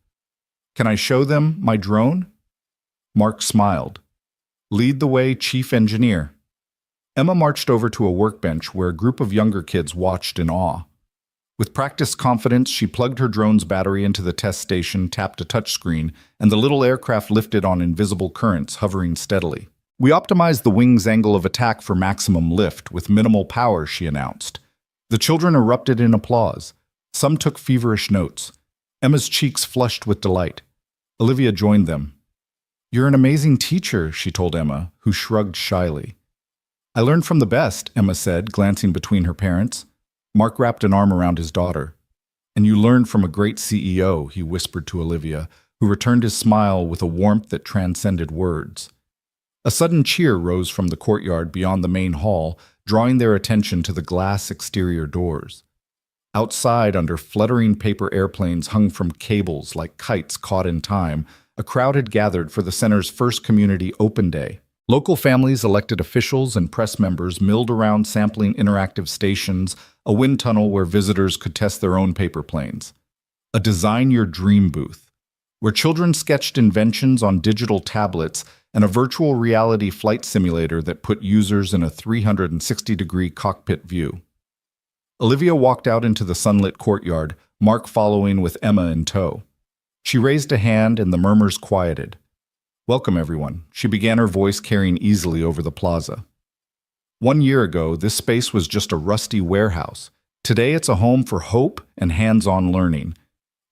"Can I show them my drone?" Mark smiled. "Lead the way, chief engineer." Emma marched over to a workbench where a group of younger kids watched in awe. With practiced confidence, she plugged her drone's battery into the test station, tapped a touchscreen, and the little aircraft lifted on invisible currents, hovering steadily. "We optimized the wing's angle of attack for maximum lift, with minimal power," she announced. The children erupted in applause. Some took feverish notes. Emma's cheeks flushed with delight. Olivia joined them. "You're an amazing teacher," she told Emma, who shrugged shyly. "I learned from the best," Emma said, glancing between her parents. Mark wrapped an arm around his daughter. "And you learned from a great CEO," he whispered to Olivia, who returned his smile with a warmth that transcended words. A sudden cheer rose from the courtyard beyond the main hall, drawing their attention to the glass exterior doors. Outside, under fluttering paper airplanes hung from cables like kites caught in time, a crowd had gathered for the center's first community open day. Local families, elected officials, and press members milled around sampling interactive stations, a wind tunnel where visitors could test their own paper planes. A Design Your Dream booth, where children sketched inventions on digital tablets, and a virtual reality flight simulator that put users in a 360-degree cockpit view. Olivia walked out into the sunlit courtyard, Mark following with Emma in tow. She raised a hand and the murmurs quieted. "Welcome, everyone," she began, her voice carrying easily over the plaza. 1 year ago, this space was just a rusty warehouse. Today, it's a home for hope and hands-on learning.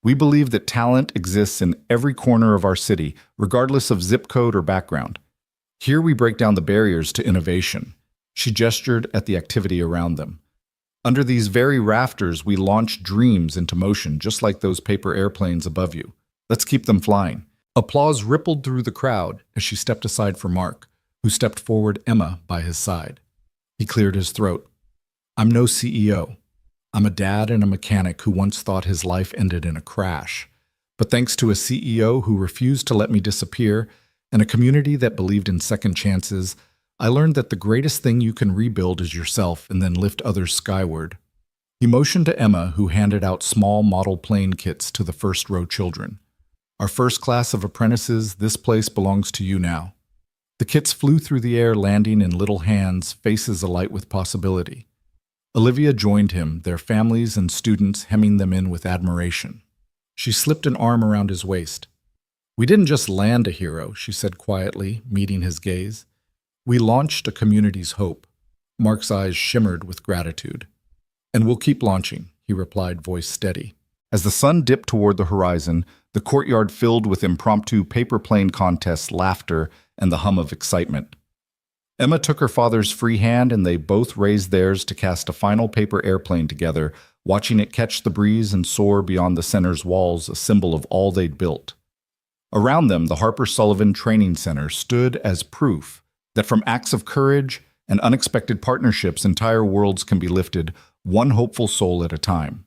We believe that talent exists in every corner of our city, regardless of zip code or background. Here we break down the barriers to innovation. She gestured at the activity around them. Under these very rafters, we launch dreams into motion, just like those paper airplanes above you. Let's keep them flying. Applause rippled through the crowd as she stepped aside for Mark, who stepped forward, Emma by his side. He cleared his throat. "I'm no CEO. I'm a dad and a mechanic who once thought his life ended in a crash. But thanks to a CEO who refused to let me disappear and a community that believed in second chances, I learned that the greatest thing you can rebuild is yourself and then lift others skyward." He motioned to Emma, who handed out small model plane kits to the first-row children. "Our first class of apprentices, this place belongs to you now." The kits flew through the air, landing in little hands, faces alight with possibility. Olivia joined him, their families and students hemming them in with admiration. She slipped an arm around his waist. "We didn't just land a hero," she said quietly, meeting his gaze. "We launched a community's hope." Mark's eyes shimmered with gratitude. "And we'll keep launching," he replied, voice steady. As the sun dipped toward the horizon, the courtyard filled with impromptu paper plane contests, laughter, and the hum of excitement. Emma took her father's free hand and they both raised theirs to cast a final paper airplane together, watching it catch the breeze and soar beyond the center's walls, a symbol of all they'd built. Around them, the Harper Sullivan Training Center stood as proof that from acts of courage and unexpected partnerships, entire worlds can be lifted, one hopeful soul at a time.